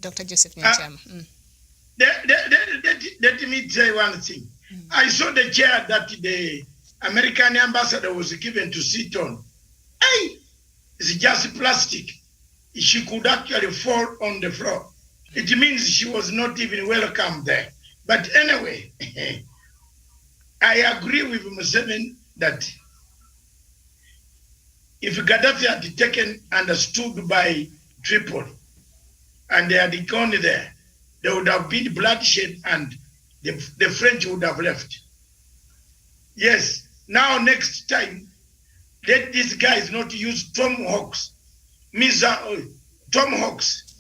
Dr. Joseph Nyachama.
Let me say one thing. I saw the chair that the American ambassador was given to sit on. Hey, it's just plastic. She could actually fall on the floor. It means she was not even welcome there. But anyway, I agree with Museveni that if Gaddafi had taken and stood by Tripoli and they had gone there, there would have been bloodshed and the French would have left. Yes, now next time, let these guys not use tomahawks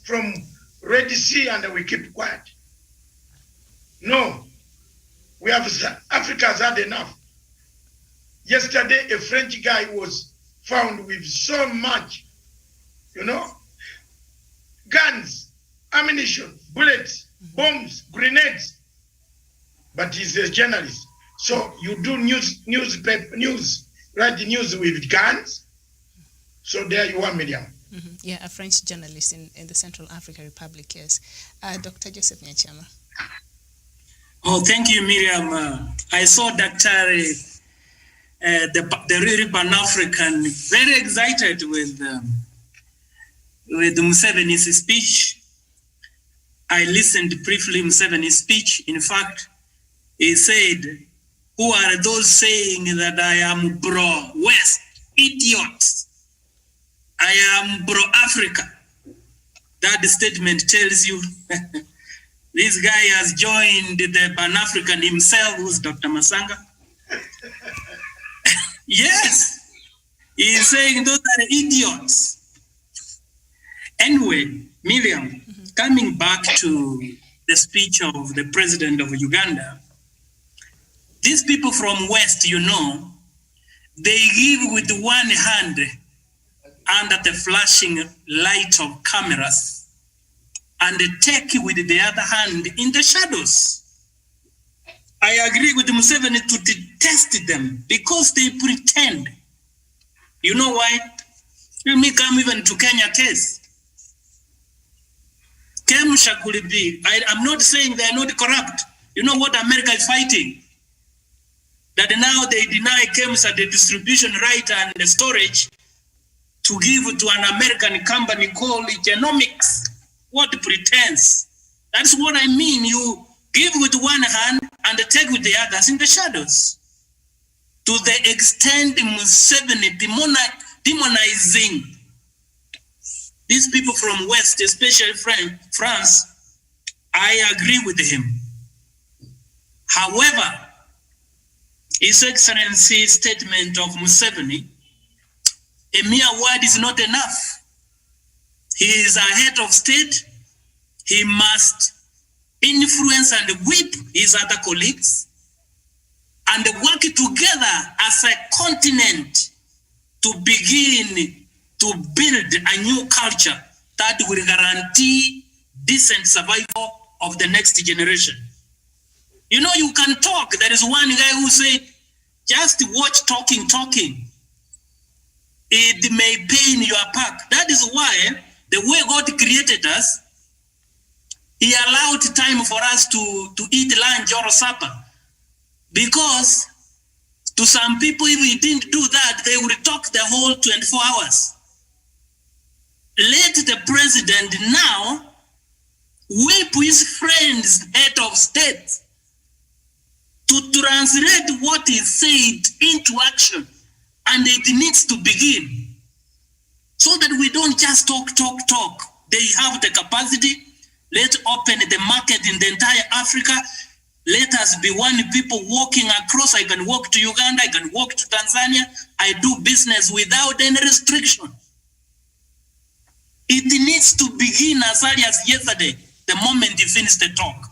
from Red Sea and we keep quiet. No, we have, Africa has had enough. Yesterday, a French guy was found with so much, guns, ammunition, bullets, bombs, grenades. But he's a journalist. So you do write the news with guns. So there you are, Miriam.
Yeah, a French journalist in the Central African Republic, yes. Dr. Joseph Nyachama.
Oh, thank you, Miriam. I saw Dr. The really Pan-African, very excited with Museveni's speech. I listened briefly to Museveni's speech. In fact, he said, "Who are those saying that I am pro-West? Idiots. I am pro-Africa." That statement tells you this guy has joined the Pan-African himself, who's Dr. Masanga. Yes, he's saying those are idiots. Anyway, Miriam, coming back to the speech of the president of Uganda, these people from West, they give with one hand under the flashing light of cameras and take with the other hand in the shadows. I agree with Museveni to detest them because they pretend. You know why? Let me come even to Kenya case. Kemsha could be. I'm not saying they're not corrupt. You know what America is fighting? That now they deny Kemsa the distribution right and the storage to give to an American company called Genomics. What pretense? That's what I mean. You give with one hand and take with the others in the shadows. To the extent Museveni demonizing these people from West, especially France, I agree with him. However, His Excellency's statement of Museveni, a mere word is not enough. He is a head of state. He must influence and whip his other colleagues and work together as a continent to begin to build a new culture that will guarantee decent survival of the next generation. You know, you can talk. There is one guy who said, just watch talking. It may pain your pack. That is why the way God created us, He allowed time for us to eat lunch or supper. Because To some people, if we didn't do that, they would talk the whole 24 hours. Let the president now whip his friends, head of state, to translate what he said into action. And it needs to begin. So that we don't just talk. They have the capacity. Let's open the market in the entire Africa. Let us be one people walking across. I can walk to Uganda. I can walk to Tanzania. I do business without any restriction. It needs to begin as early as yesterday, the moment he finished the talk.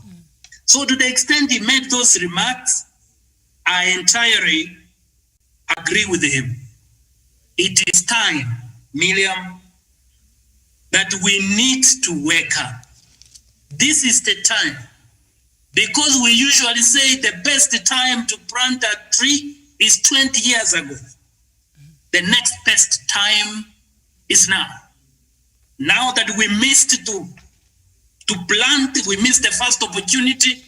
So to the extent he made those remarks, I entirely agree with him. It is time, Miriam, that we need to wake up. This is the time. Because we usually say the best time to plant a tree is 20 years ago. The next best time is now. Now that we missed to plant, we missed the first opportunity,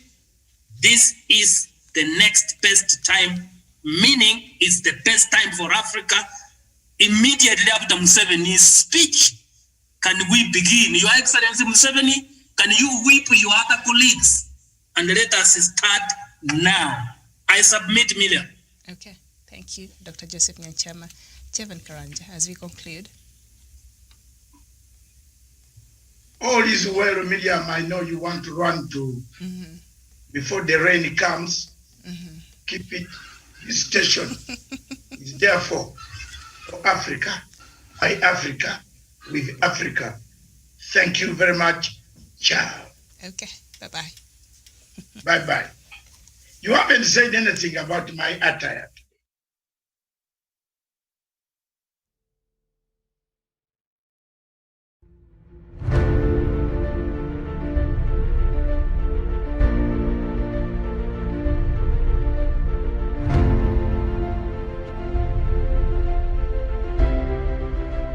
this is the next best time, meaning it's the best time for Africa. Immediately after Museveni's speech, can we begin? Your Excellency Museveni, can you whip your other colleagues? And let us start now. I submit, Miriam.
Okay, thank you, Dr. Joseph Nyanchama. Jevan Karanja, as we conclude.
All is well, Miriam. I know you want to run to before the rain comes. Keep it. This station is therefore for Africa, by Africa, with Africa. Thank you very much. Ciao.
Okay, bye-bye.
Bye-bye. You haven't said anything about my attire.